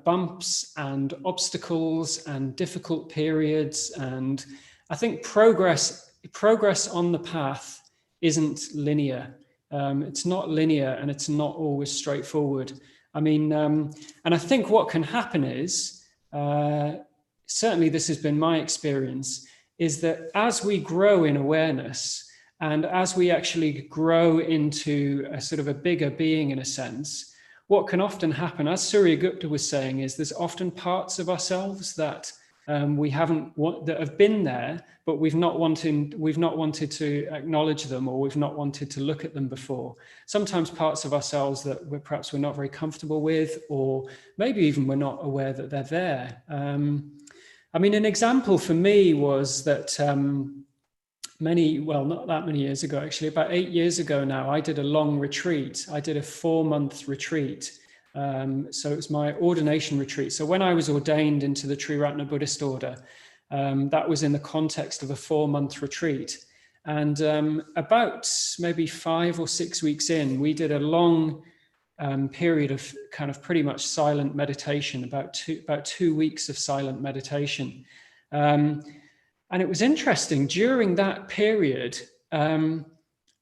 bumps and obstacles and difficult periods. And I think progress on the path isn't linear. It's not linear, and it's not always straightforward. I mean, and I think what can happen is, certainly this has been my experience, is that as we grow in awareness, and as we actually grow into a sort of a bigger being, in a sense, what can often happen, as Surya-Gupta was saying, is there's often parts of ourselves that that have been there, but we've not wanted to acknowledge them, or we've not wanted to look at them before. Sometimes parts of ourselves that we're not very comfortable with, or maybe even we're not aware that they're there. I mean, an example for me was that not that many years ago, actually, about 8 years ago now, I did a long retreat. I did a 4-month retreat. So it was my ordination retreat. So when I was ordained into the Triratna Buddhist order, that was in the context of a 4-month retreat. And about maybe 5 or 6 weeks in, we did a long period of kind of pretty much silent meditation, about 2 weeks of silent meditation. And it was interesting, during that period,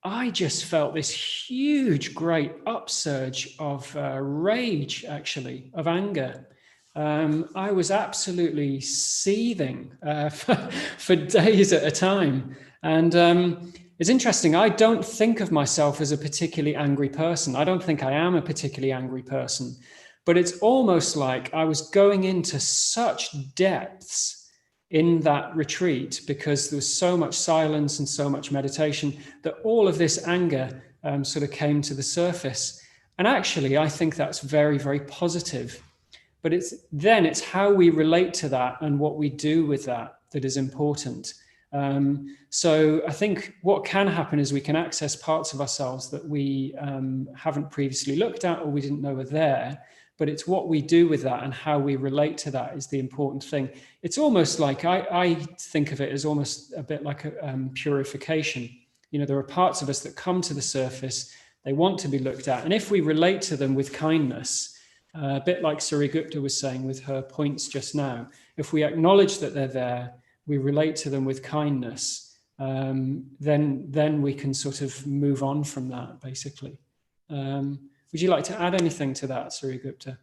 I just felt this huge, great upsurge of rage, actually, of anger. I was absolutely seething for days at a time. And it's interesting, I don't think of myself as a particularly angry person. I don't think I am a particularly angry person. But it's almost like I was going into such depths in that retreat, because there was so much silence and so much meditation, that all of this anger sort of came to the surface. And actually, I think that's very, very positive. But it's how we relate to that and what we do with that is important. So I think what can happen is we can access parts of ourselves that we haven't previously looked at, or we didn't know were there. But it's what we do with that and how we relate to that is the important thing. It's almost like, I think of it as almost a bit like a purification. There are parts of us that come to the surface, they want to be looked at. And if we relate to them with kindness, a bit like Surya-Gupta was saying with her points just now, if we acknowledge that they're there, we relate to them with kindness, then we can sort of move on from that, basically. Would you like to add anything to that, Surya-Gupta?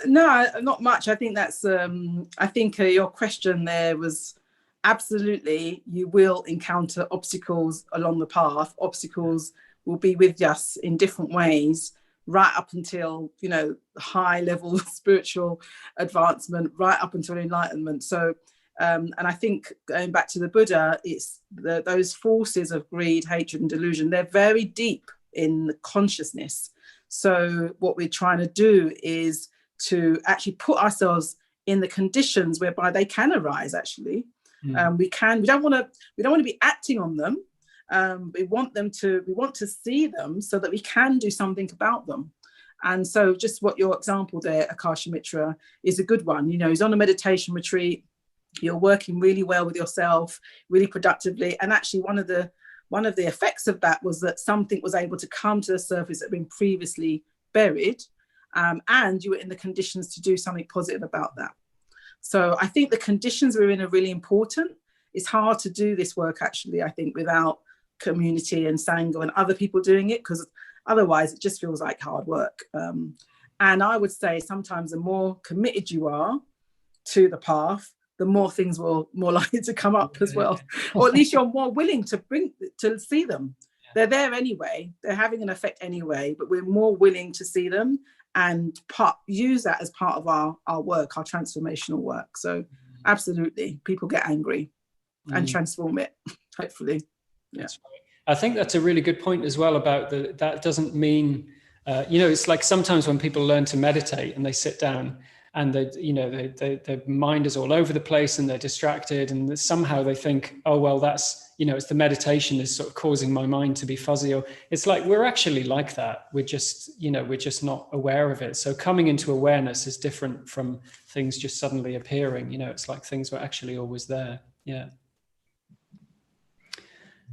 No, not much. I think that's, I think your question there was, absolutely, you will encounter obstacles along the path. Obstacles will be with us in different ways, right up until, you know, high level spiritual advancement, right up until enlightenment. So, and I think going back to the Buddha, it's those forces of greed, hatred, and delusion, they're very deep in the consciousness. So what we're trying to do is to actually put ourselves in the conditions whereby they can arise. Actually, we don't want to be acting on them. We want to see them so that we can do something about them. And so just what your example there, Akashamitra, is a good one. You know, he's on a meditation retreat, you're working really well with yourself, really productively. And actually one of the effects of that was that something was able to come to the surface that had been previously buried, and you were in the conditions to do something positive about that. So I think the conditions we're in are really important. It's hard to do this work, actually, I think, without community and Sangha and other people doing it, because otherwise it just feels like hard work. And I would say sometimes the more committed you are to the path, the more things will more likely to come up as well, or at least you're more willing to see them. They're there anyway, they're having an effect anyway, but we're more willing to see them and use that as part of our work, our transformational work. So absolutely, people get angry and transform it, hopefully. Yeah. I think that's a really good point as well about that doesn't mean, you know, it's like sometimes when people learn to meditate and they sit down and their mind is all over the place and they're distracted, and somehow they think, oh, well, that's, you know, it's the meditation is sort of causing my mind to be fuzzy. Or it's like, we're actually like that. We're just not aware of it. So coming into awareness is different from things just suddenly appearing. You know, it's like things were actually always there. Yeah.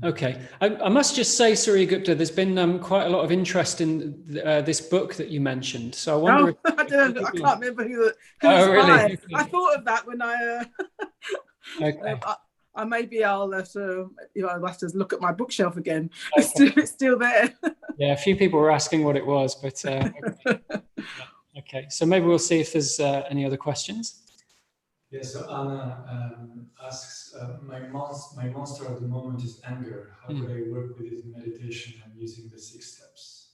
Okay, I must just say, Surya Gupta, there's been quite a lot of interest in this book that you mentioned. So I wonder. I can't remember who really? I thought of that when I. Okay. Maybe I'll have to, I'll have to look at my bookshelf again. Okay. It's still there. Yeah, a few people were asking what it was, but okay. Okay. So maybe we'll see if there's any other questions. Yeah, so Anna asks, my monster at the moment is anger. How could I work with it in meditation and using the 6 steps?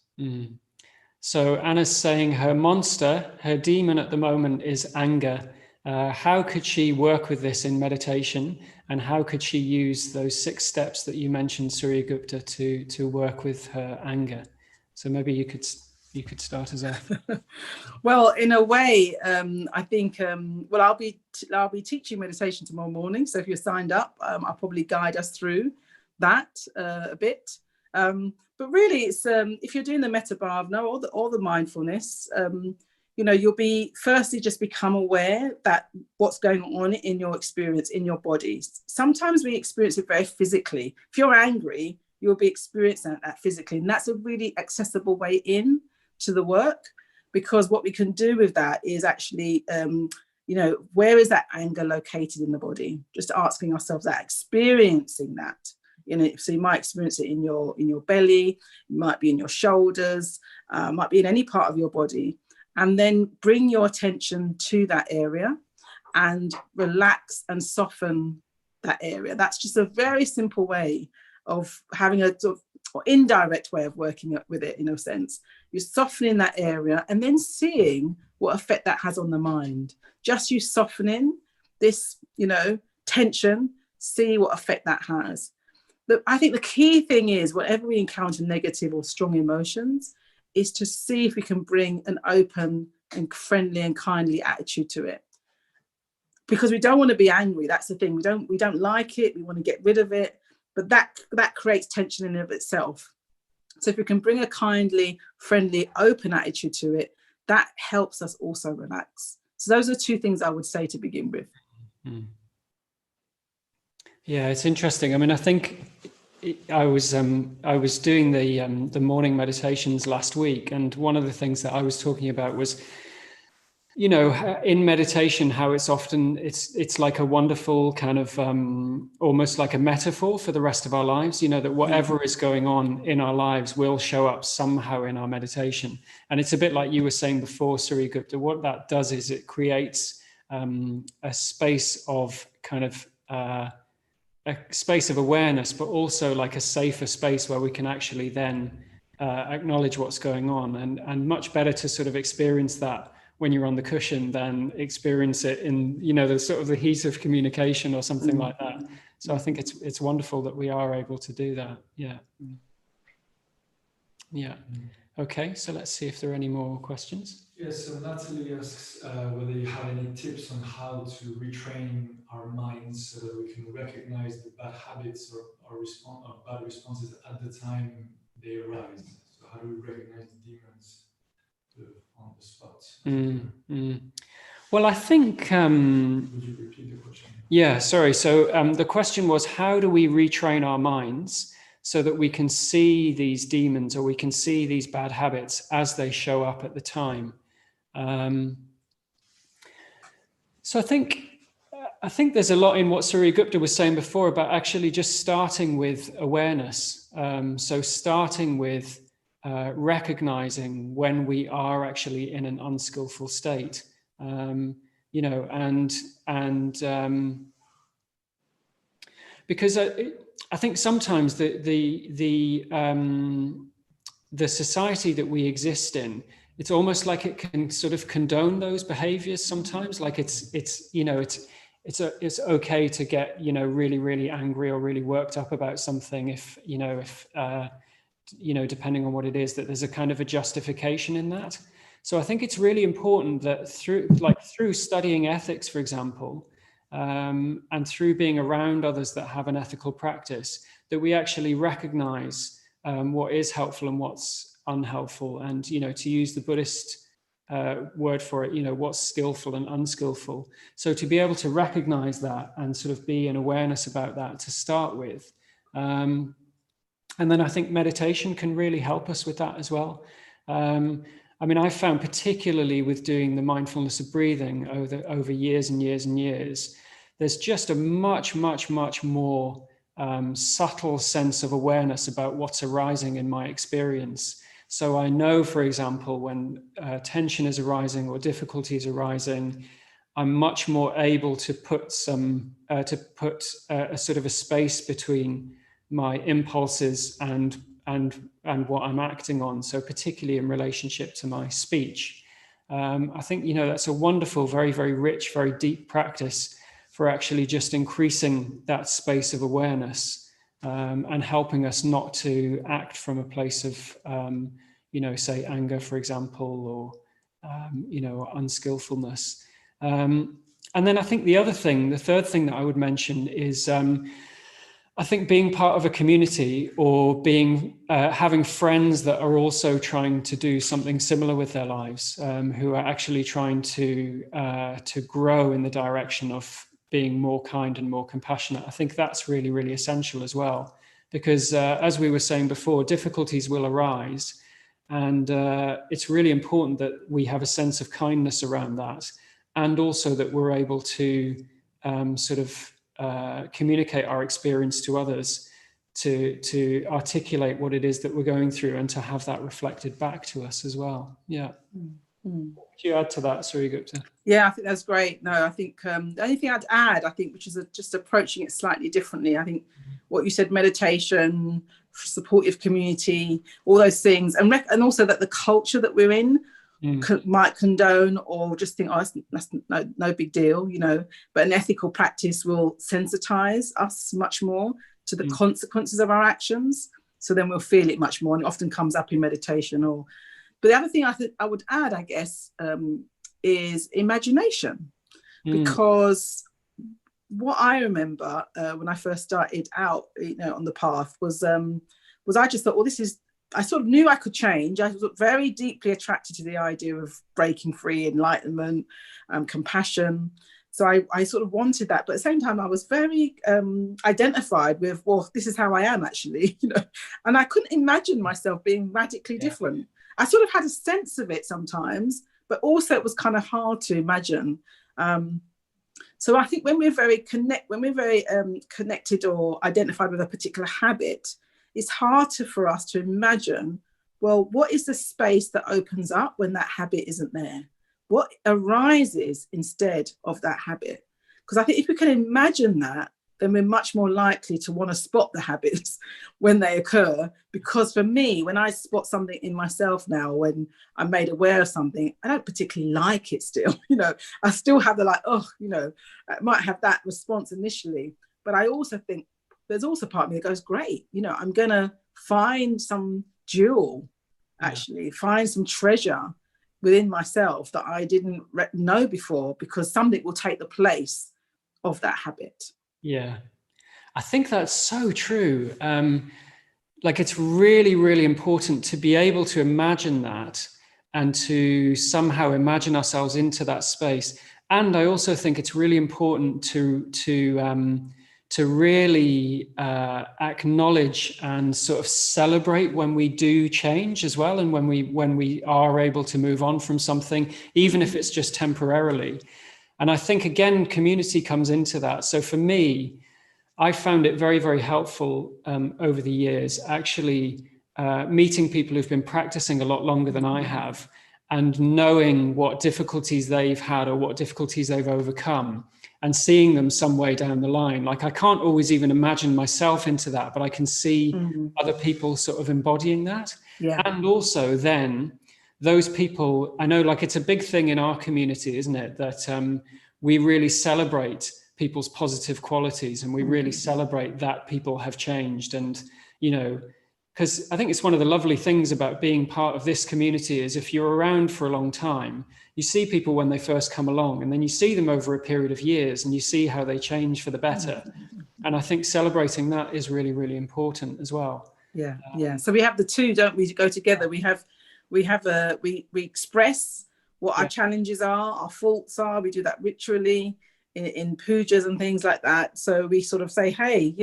So Anna's saying her monster, her demon at the moment is anger. How could she work with this in meditation, and how could she use those 6 steps that you mentioned, Surya Gupta, to work with her anger? So maybe you could start us off. Well, in a way, I think, I'll be teaching meditation tomorrow morning. So if you're signed up, I'll probably guide us through that a bit. But really, it's if you're doing the metta bhavana or the mindfulness, you'll be firstly just become aware that what's going on in your experience in your body. Sometimes we experience it very physically. If you're angry, you'll be experiencing that physically, and that's a really accessible way in to the work, because what we can do with that is actually, where is that anger located in the body? Just asking ourselves that, experiencing that. So you might experience it in your belly, it might be in your shoulders, might be in any part of your body, and then bring your attention to that area and relax and soften that area. That's just a very simple way of having a sort of or indirect way of working with it, in a sense. You're softening that area and then seeing what effect that has on the mind. Just you softening this, tension, see what effect that has. I think the key thing is, whenever we encounter negative or strong emotions, is to see if we can bring an open and friendly and kindly attitude to it. Because we don't want to be angry. That's the thing. We don't like it. We want to get rid of it. But that creates tension in and of itself. So if we can bring a kindly, friendly, open attitude to it, that helps us also relax. So those are 2 things I would say to begin with. Yeah, it's interesting. I mean, I think I was doing the morning meditations last week, and one of the things that I was talking about was, in meditation, how it's often it's like a wonderful kind of almost like a metaphor for the rest of our lives. That whatever is going on in our lives will show up somehow in our meditation. And it's a bit like you were saying before, Surya Gupta. What that does is it creates a space of kind of a space of awareness, but also like a safer space where we can actually then acknowledge what's going on, and much better to sort of experience that when you're on the cushion than experience it in, you know, the sort of the heat of communication or something like that. So I think it's wonderful that we are able to do that. Yeah. Yeah. Okay, so let's see if there are any more questions. Yes, so Natalie asks whether you have any tips on how to retrain our minds so that we can recognize the bad habits or bad responses at the time they arise. So how do we recognize the demons on the spot? Well, I think... Would you repeat the question? Yeah, sorry. So the question was, how do we retrain our minds so that we can see these demons, or we can see these bad habits as they show up at the time? So I think there's a lot in what Surya Gupta was saying before about actually just starting with awareness. So starting with recognizing when we are actually in an unskillful state, you know, and because I think sometimes the society that we exist in, it's almost like it can sort of condone those behaviors sometimes. Like it's you know, it's okay to get, you know, really, really angry or really worked up about something if you know, depending on what it is, that there's a kind of a justification in that. So I think it's really important that through studying ethics, for example, and through being around others that have an ethical practice, that we actually recognize what is helpful and what's unhelpful, and, you know, to use the Buddhist word for it, you know, what's skillful and unskillful. So to be able to recognize that and sort of be in awareness about that to start with. And then I think meditation can really help us with that as well. I mean, I found particularly with doing the mindfulness of breathing over years and years and years, there's just a much, much, much more subtle sense of awareness about what's arising in my experience. So I know, for example, when tension is arising or difficulty is arising, I'm much more able to put a sort of a space between my impulses and what I'm acting on. So particularly in relationship to my speech, I think, you know, that's a wonderful, very, very rich, very deep practice for actually just increasing that space of awareness and helping us not to act from a place of, you know, say anger, for example, or, you know, unskillfulness. And then I think the third thing that I would mention is, I think being part of a community, or being having friends that are also trying to do something similar with their lives, who are actually trying to grow in the direction of being more kind and more compassionate. I think that's really, really essential as well, because as we were saying before, difficulties will arise, and it's really important that we have a sense of kindness around that, and also that we're able to sort of communicate our experience to others, to articulate what it is that we're going through, and to have that reflected back to us as well. Yeah. What would you add to that, Surya Gupta? Yeah, I think that's great. No, I think the only thing I'd add, I think, which is just approaching it slightly differently. I think what you said, meditation, supportive community, all those things, and also that the culture that we're in might condone, or just think, oh, that's no big deal, you know. But an ethical practice will sensitize us much more to the consequences of our actions. So then we'll feel it much more, and it often comes up in meditation. But the other thing I think I would add, I guess, is imagination, because what I remember when I first started out, you know, on the path was I just thought, well, I sort of knew I could change. I was very deeply attracted to the idea of breaking free, enlightenment, compassion. So I sort of wanted that, but at the same time, I was very identified with, well, this is how I am actually, you know, and I couldn't imagine myself being radically different. I sort of had a sense of it sometimes, but also it was kind of hard to imagine. So I think when we're very connected or identified with a particular habit, it's harder for us to imagine, well, what is the space that opens up when that habit isn't there? What arises instead of that habit? Because I think if we can imagine that, then we're much more likely to want to spot the habits when they occur. Because for me, when I spot something in myself now, when I'm made aware of something, I don't particularly like it still. I still have the like, oh, I might have that response initially. But I also think there's also part of me that goes, great, I'm going to find some jewel, actually, find some treasure within myself that I didn't know before, because something will take the place of that habit. Yeah, I think that's so true. Like, it's really, really important to be able to imagine that and to somehow imagine ourselves into that space. And I also think it's really important to really acknowledge and sort of celebrate when we do change as well, and when we are able to move on from something, even if it's just temporarily. And I think, again, community comes into that. So for me, I found it very, very helpful over the years, actually meeting people who've been practicing a lot longer than I have, and knowing what difficulties they've had or what difficulties they've overcome, and seeing them some way down the line. Like, I can't always even imagine myself into that, but I can see other people sort of embodying that. Yeah. And also then those people, I know, like, it's a big thing in our community, isn't it? That we really celebrate people's positive qualities, and we really celebrate that people have changed. And, because I think it's one of the lovely things about being part of this community is, if you're around for a long time, you see people when they first come along, and then you see them over a period of years, and you see how they change for the better. And I think celebrating that is really, really important as well. Yeah. So we have the two, don't we, to go together. We express what our challenges are, our faults are. We do that ritually in pujas and things like that. So we sort of say, hey,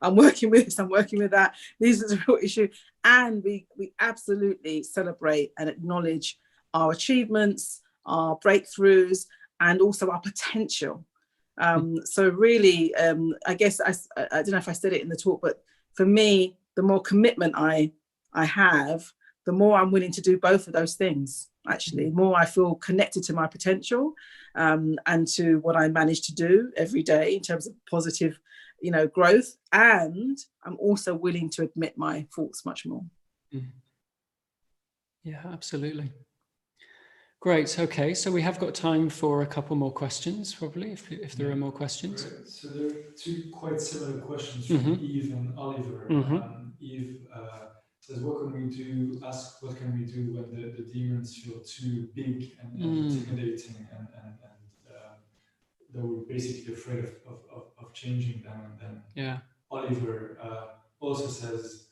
I'm working with this, I'm working with that. This is a real issue. And we absolutely celebrate and acknowledge our achievements, our breakthroughs, and also our potential. So really, I guess, I don't know if I said it in the talk, but for me, the more commitment I have, the more I'm willing to do both of those things. Actually, the more I feel connected to my potential and to what I manage to do every day in terms of positive, growth. And I'm also willing to admit my faults much more. Yeah, absolutely. Great. Okay, so we have got time for a couple more questions, probably, if there are more questions. Right. So there are two quite similar questions from Eve and Oliver. Eve says, what can we do when the demons feel too big and intimidating, and that we're basically afraid of changing them? And then Oliver also says,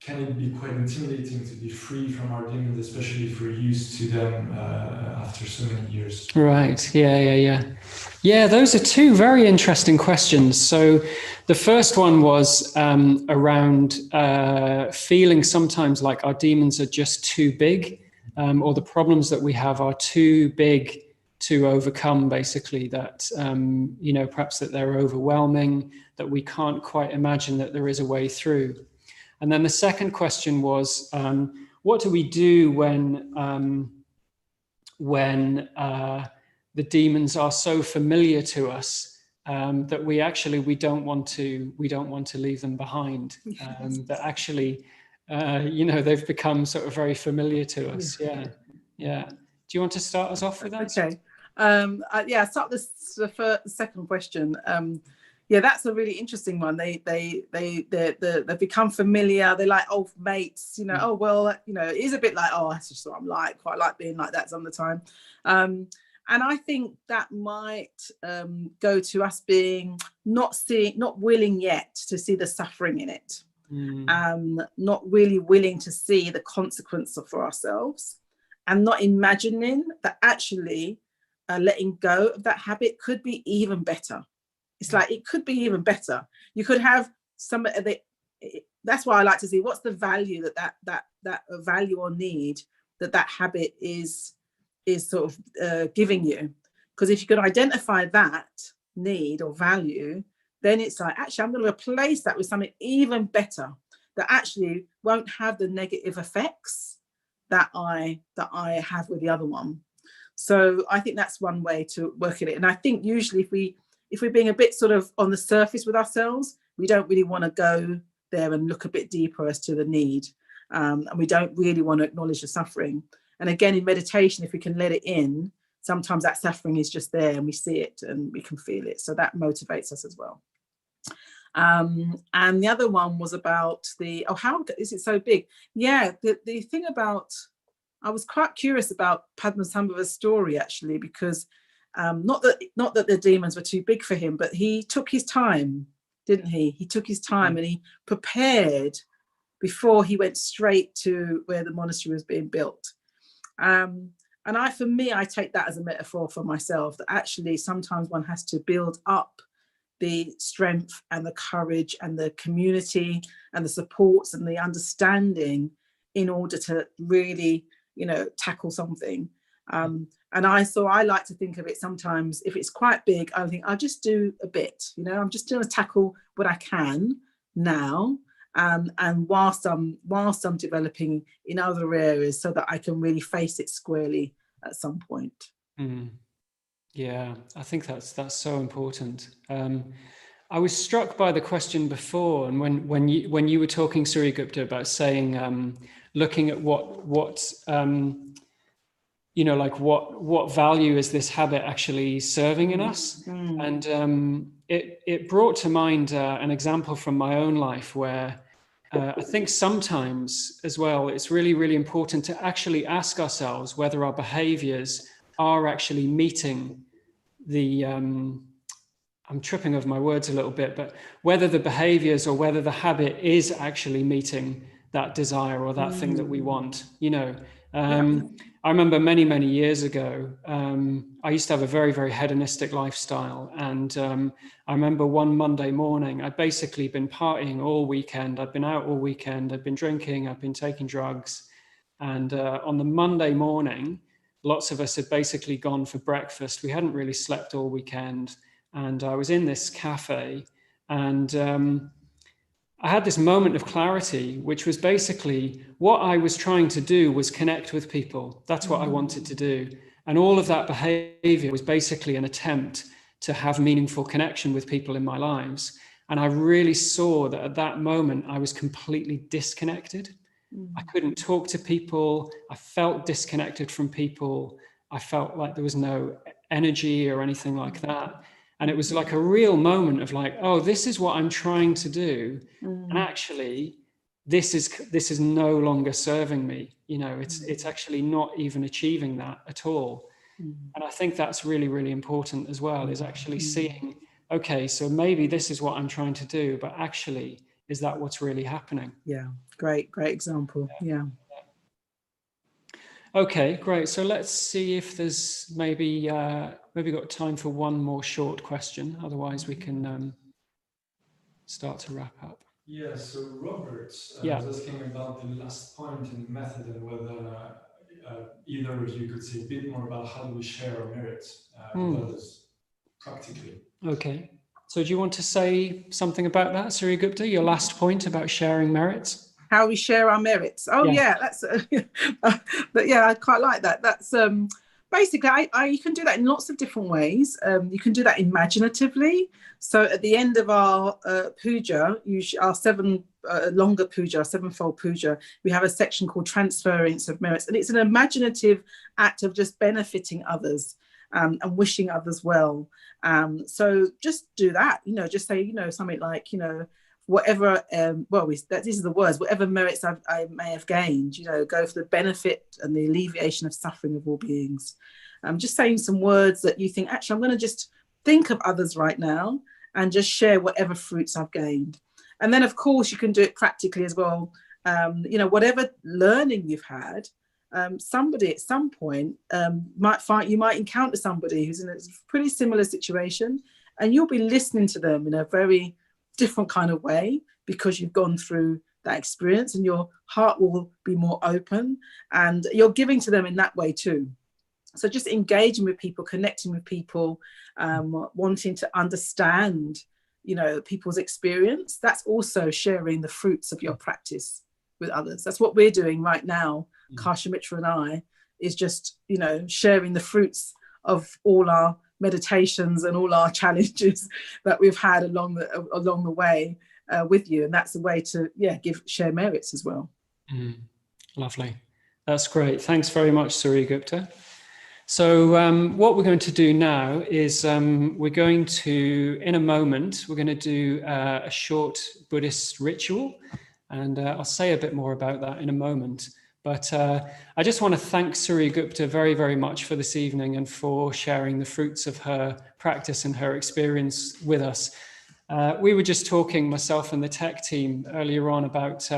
can it be quite intimidating to be free from our demons, especially if we're used to them after so many years? Right. Yeah, those are two very interesting questions. So the first one was around feeling sometimes like our demons are just too big, or the problems that we have are too big to overcome, basically, that, perhaps that they're overwhelming, that we can't quite imagine that there is a way through. And then the second question was, what do we do when the demons are so familiar to us that we don't want to leave them behind? That actually, they've become sort of very familiar to us. Yeah. Do you want to start us off with that? Okay. I'll start the second question. That's a really interesting one. They've become familiar. They're like old mates, oh, well, it is a bit like, oh, that's just what I'm like, quite like being like that some of the time. And I think that might go to us being not willing yet to see the suffering in it. Not really willing to see the consequence for ourselves, and not imagining that actually letting go of that habit could be even better. It's like, it could be even better. You could have some of the, that's why I like to see what's the value that value or need that habit is sort of giving you. Because if you could identify that need or value, then it's like, actually, I'm going to replace that with something even better that actually won't have the negative effects that I have with the other one. So I think that's one way to work at it. And I think usually if we're being a bit sort of on the surface with ourselves, we don't really want to go there and look a bit deeper as to the need. And we don't really want to acknowledge the suffering. And again, in meditation, if we can let it in, sometimes that suffering is just there and we see it and we can feel it. So that motivates us as well. And the other one was about how is it so big? Yeah, the thing about, I was quite curious about Padmasambhava's story, actually, because not that the demons were too big for him, but he took his time, didn't he? He took his time and he prepared before he went straight to where the monastery was being built. And for me, I take that as a metaphor for myself, that actually sometimes one has to build up the strength and the courage and the community and the supports and the understanding in order to really, tackle something. And I like to think of it sometimes, if it's quite big, I think I'll just do a bit, I'm just going to tackle what I can now. And whilst I'm developing in other areas so that I can really face it squarely at some point. Yeah, I think that's so important. I was struck by the question before, and when you were talking, Surya Gupta, about saying, looking at what value is this habit actually serving in us, and it brought to mind an example from my own life where I think sometimes as well it's really, really important to actually ask ourselves whether our behaviors are actually meeting the I'm tripping over my words a little bit, but whether the behaviors or whether the habit is actually meeting that desire or that thing that we want. I remember many, many years ago, I used to have a very, very hedonistic lifestyle. And I remember one Monday morning, I'd basically been partying all weekend. I'd been out all weekend. I'd been drinking. I'd been taking drugs. And on the Monday morning, lots of us had basically gone for breakfast. We hadn't really slept all weekend. And I was in this cafe and I had this moment of clarity, which was basically what I was trying to do was connect with people. That's what I wanted to do. And all of that behavior was basically an attempt to have meaningful connection with people in my lives. And I really saw that at that moment, I was completely disconnected. I couldn't talk to people. I felt disconnected from people. I felt like there was no energy or anything like that. And it was like a real moment of like, oh, this is what I'm trying to do. And actually, this is no longer serving me. It's actually not even achieving that at all. And I think that's really, really important as well, is actually seeing, okay, so maybe this is what I'm trying to do, but actually, is that what's really happening? Yeah, great example. Yeah. Okay, great. So let's see if there's maybe got time for one more short question. Otherwise, we can start to wrap up. Yeah. So Robert was asking about the last point in method and whether either of you could say a bit more about how do we share our merits with others practically. Okay. So do you want to say something about that, Surya Gupta? Your last point about sharing merits. How we share our merits. Oh yeah, that's but yeah, I quite like that. That's basically you can do that in lots of different ways. You can do that imaginatively. So at the end of our puja, our longer puja, our sevenfold puja, we have a section called transference of merits, and it's an imaginative act of just benefiting others and wishing others well. So just do that. Just say something like whatever, these are the words, whatever merits I may have gained, go for the benefit and the alleviation of suffering of all beings. Just saying some words that you think, actually, I'm going to just think of others right now and just share whatever fruits I've gained. And then, of course, you can do it practically as well. Whatever learning you've had, somebody at some point you might encounter somebody who's in a pretty similar situation, and you'll be listening to them in a very different kind of way because you've gone through that experience, and your heart will be more open and you're giving to them in that way too. So just engaging with people, connecting with people, wanting to understand people's experience, that's also sharing the fruits of your practice with others. That's what we're doing right now. Kasha Mitra and I is just sharing the fruits of all our meditations and all our challenges that we've had along the way with you. And that's a way to share merits as well. Lovely. That's great. Thanks very much, Surya Gupta. So what we're going to do now is we're going to, in a moment, we're going to do a short Buddhist ritual. And I'll say a bit more about that in a moment. But I just want to thank Surya Gupta very, very much for this evening and for sharing the fruits of her practice and her experience with us. We were just talking, myself and the tech team, earlier on about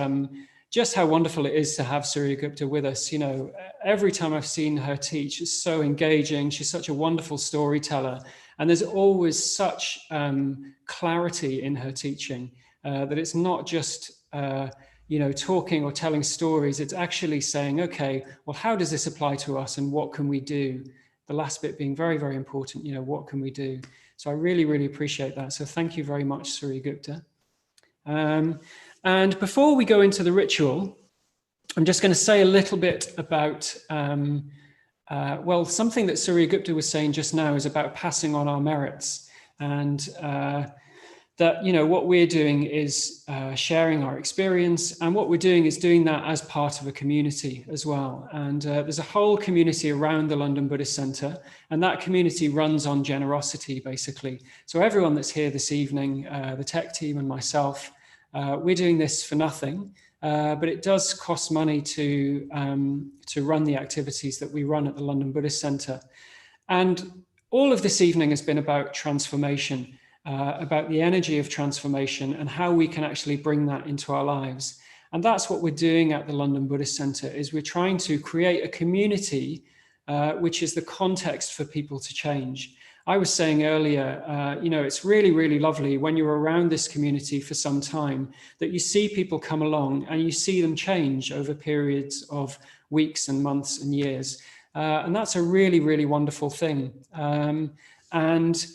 just how wonderful it is to have Surya Gupta with us. You know, every time I've seen her teach, it's so engaging. She's such a wonderful storyteller. And there's always such clarity in her teaching that it's not just, you know, talking or telling stories. It's actually saying, okay, well, how does this apply to us and what can we do? The last bit being very, very important, you know, what can we do? So I really, really appreciate that. So thank you very much, Surya Gupta. And before we go into the ritual, I'm just going to say a little bit about, well, something that Surya Gupta was saying just now is about passing on our merits. And that, you know, what we're doing is sharing our experience, and what we're doing is doing that as part of a community as well. And there's a whole community around the London Buddhist Centre, and that community runs on generosity, basically. So everyone that's here this evening, the tech team and myself, we're doing this for nothing, but it does cost money to run the activities that we run at the London Buddhist Centre. And all of this evening has been about transformation. About the energy of transformation and how we can actually bring that into our lives. And that's what we're doing at the London Buddhist Centre, is we're trying to create a community which is the context for people to change. I was saying earlier, you know, it's really, really lovely when you're around this community for some time that you see people come along and you see them change over periods of weeks and months and years. And that's a really, really wonderful thing. And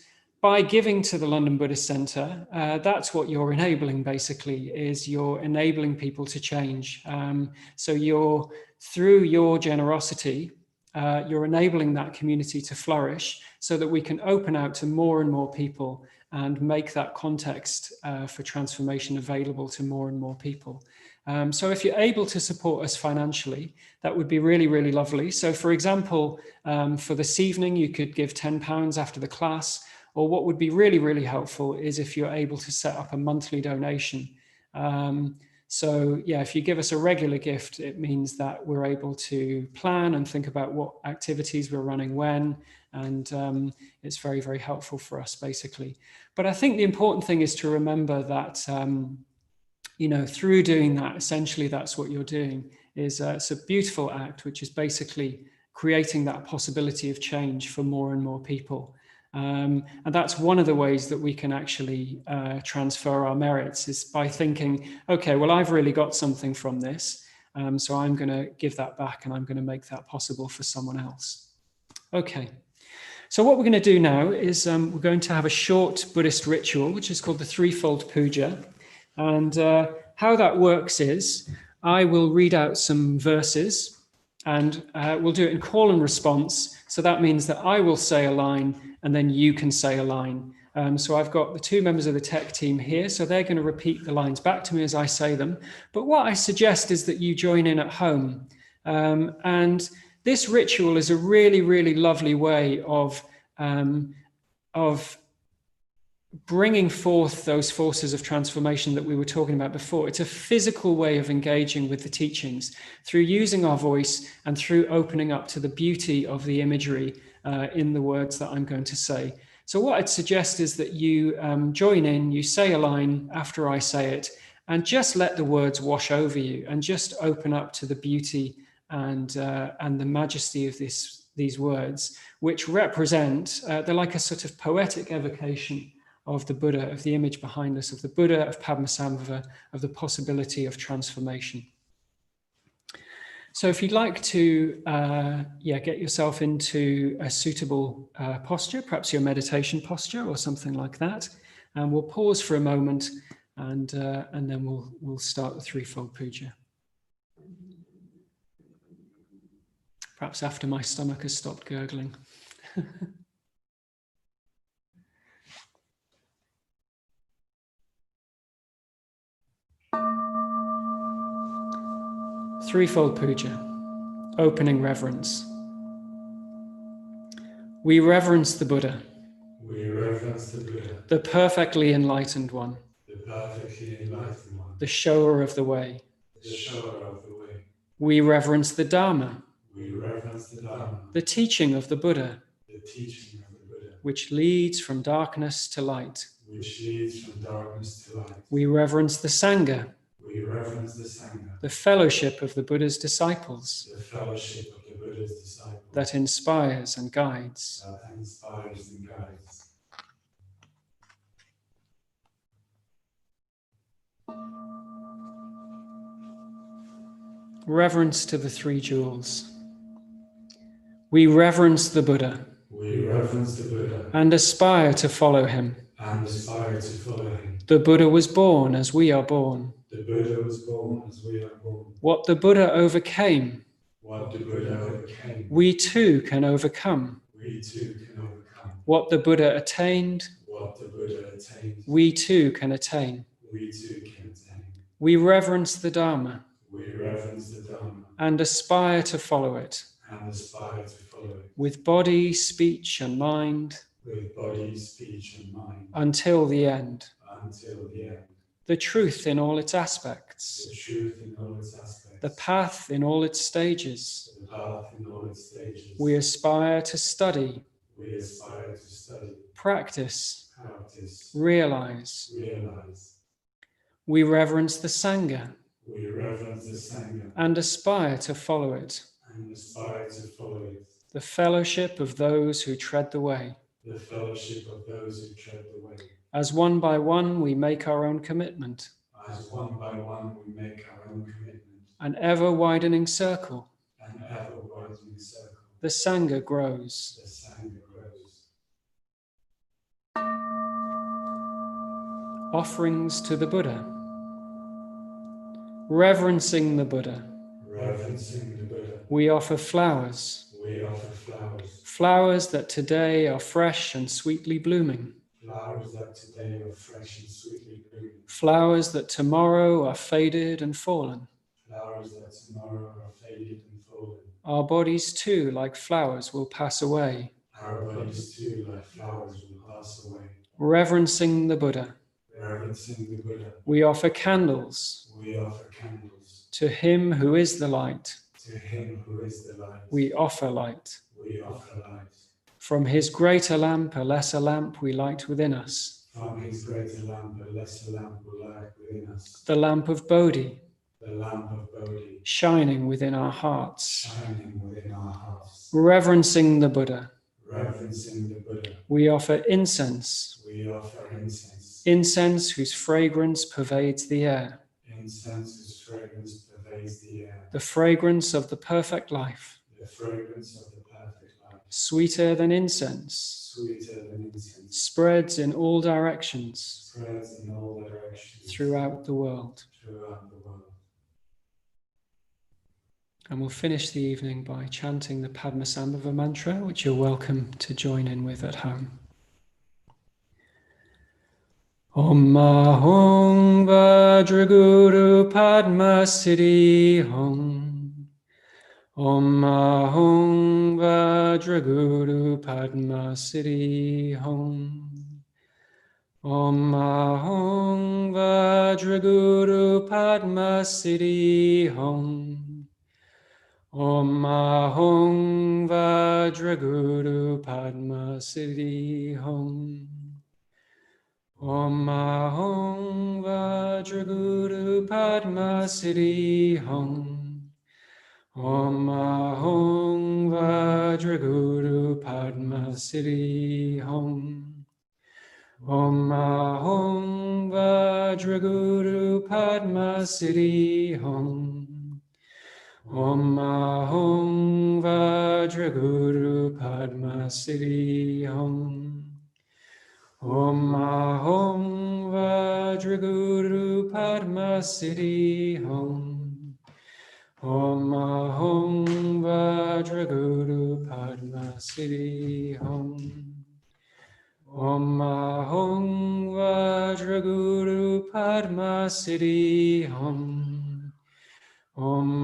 by giving to the London Buddhist Centre, that's what you're enabling, basically, is you're enabling people to change. So through your generosity, you're enabling that community to flourish so that we can open out to more and more people and make that context for transformation available to more and more people. So if you're able to support us financially, that would be really, really lovely. So for example, for this evening, you could give £10 after the class. Or what would be really, really helpful is if you're able to set up a monthly donation. So yeah, if you give us a regular gift, it means that we're able to plan and think about what activities we're running when, and it's very, very helpful for us, basically. But I think the important thing is to remember that, you know, through doing that, essentially that's what you're doing, is it's a beautiful act, which is basically creating that possibility of change for more and more people. And that's one of the ways that we can actually transfer our merits, is by thinking, okay, well, I've really got something from this, so I'm going to give that back and I'm going to make that possible for someone else. Okay, so what we're going to do now is we're going to have a short Buddhist ritual, which is called the threefold puja. And how that works is I will read out some verses, and we'll do it in call and response. So that means that I will say a line and then you can say a line. So I've got the two members of the tech team here, so they're going to repeat the lines back to me as I say them. But what I suggest is that you join in at home. And this ritual is a really, really lovely way of bringing forth those forces of transformation that we were talking about before. It's a physical way of engaging with the teachings through using our voice and through opening up to the beauty of the imagery in the words that I'm going to say. So what I'd suggest is that you join in, you say a line after I say it, and just let the words wash over you and just open up to the beauty and the majesty of these words, which represent, they're like a sort of poetic evocation of the Buddha, of the image behind us, of the Buddha, of Padmasambhava, of the possibility of transformation. So if you'd like to get yourself into a suitable posture, perhaps your meditation posture or something like that, and we'll pause for a moment and then we'll start the threefold puja. Perhaps after my stomach has stopped gurgling. Threefold Puja, opening reverence. We reverence the Buddha, We reverence the Buddha, the perfectly enlightened one, the perfectly enlightened one, the shower of the way. the shower of the way. We reverence the Dharma, We reverence the Dharma, the teaching of the Buddha, the teaching of the Buddha, which leads from darkness to light. which leads from darkness to light. We reverence the Sangha, We reverence the Sangha, the fellowship of the Buddha's disciples, the fellowship of the Buddha's disciples, that inspires and guides. that inspires and guides. Reverence to the three jewels. We reverence the Buddha We reverence the Buddha and aspire to follow him. and aspire to follow him. The Buddha was born as we are born. The Buddha was born as we are born. What the Buddha overcame, What the Buddha overcame, we too can overcome. we too can overcome. What the Buddha attained, What the Buddha attained, we too can attain. we too can attain. We reverence the Dharma We reverence the Dharma and aspire to follow it and aspire to follow it with body, speech, and mind with body, speech, and mind until the end. until the end. The truth in all its aspects, The truth in all its aspects, the path in all its stages. the path in all its stages. We aspire to study, We aspire to study, practice, practice, realize. realize. We reverence the Sangha We reverence the Sangha and aspire to follow it, and aspire to follow it. the fellowship of those who tread the way. The fellowship of those who tread the way. As one by one we make our own commitment, As one by one we make our own commitment, an ever widening circle. an ever widening circle. The Sangha grows. The Sangha grows. Offerings to the Buddha. Reverencing the Buddha, Reverencing the Buddha, we offer flowers, we offer flowers. flowers that today are fresh and sweetly blooming, Flowers that today are fresh and sweetly blooming. flowers that tomorrow are faded and fallen. Flowers that tomorrow are faded and fallen. Our bodies too, like flowers, will pass away. Our bodies too, like flowers, will pass away. Reverencing the Buddha, Reverencing the Buddha, we offer candles we offer candles. to him who is the light. To him who is the light, We offer light. we offer light. From his greater lamp, a lesser lamp we light within us. From his greater lamp, a lesser lamp will light within us. The lamp of Bodhi, The lamp of Bodhi, shining within our hearts. shining within our hearts. Reverencing the Buddha, Reverencing the Buddha, we offer incense. we offer incense. Incense whose fragrance pervades the air. Incense whose fragrance pervades the air. The fragrance of the perfect life. The fragrance of the perfect life. Sweeter than incense. Sweeter than incense. Spreads in all directions. Spreads in all directions. Throughout the world. Throughout the world. And we'll finish the evening by chanting the Padmasambhava mantra, which you're welcome to join in with at home. Om Ahong Vajraguru Padma Siddhi Hong. Om Ahong Vajraguru Padma Siddhi Hong. Om Ahong Vajraguru Padma Siddhi Hong. Om Ahong Vajraguru Padma Siddhi Hong. Om Ahong Vajraguru Padma Siddhi Hong. Om Ahong Vajraguru Padma Siddhi Hong. Om Ahong Vajraguru Padma Siddhi Hong. Om Ahong Vajraguru Padma Siddhi Hong. Om Ahong Vajraguru Padma Siddhi Hong. Om Ahong Vajraguru Padma Siddhi Hong. Om Ahong Vajraguru Padma Siddhi Hong. Om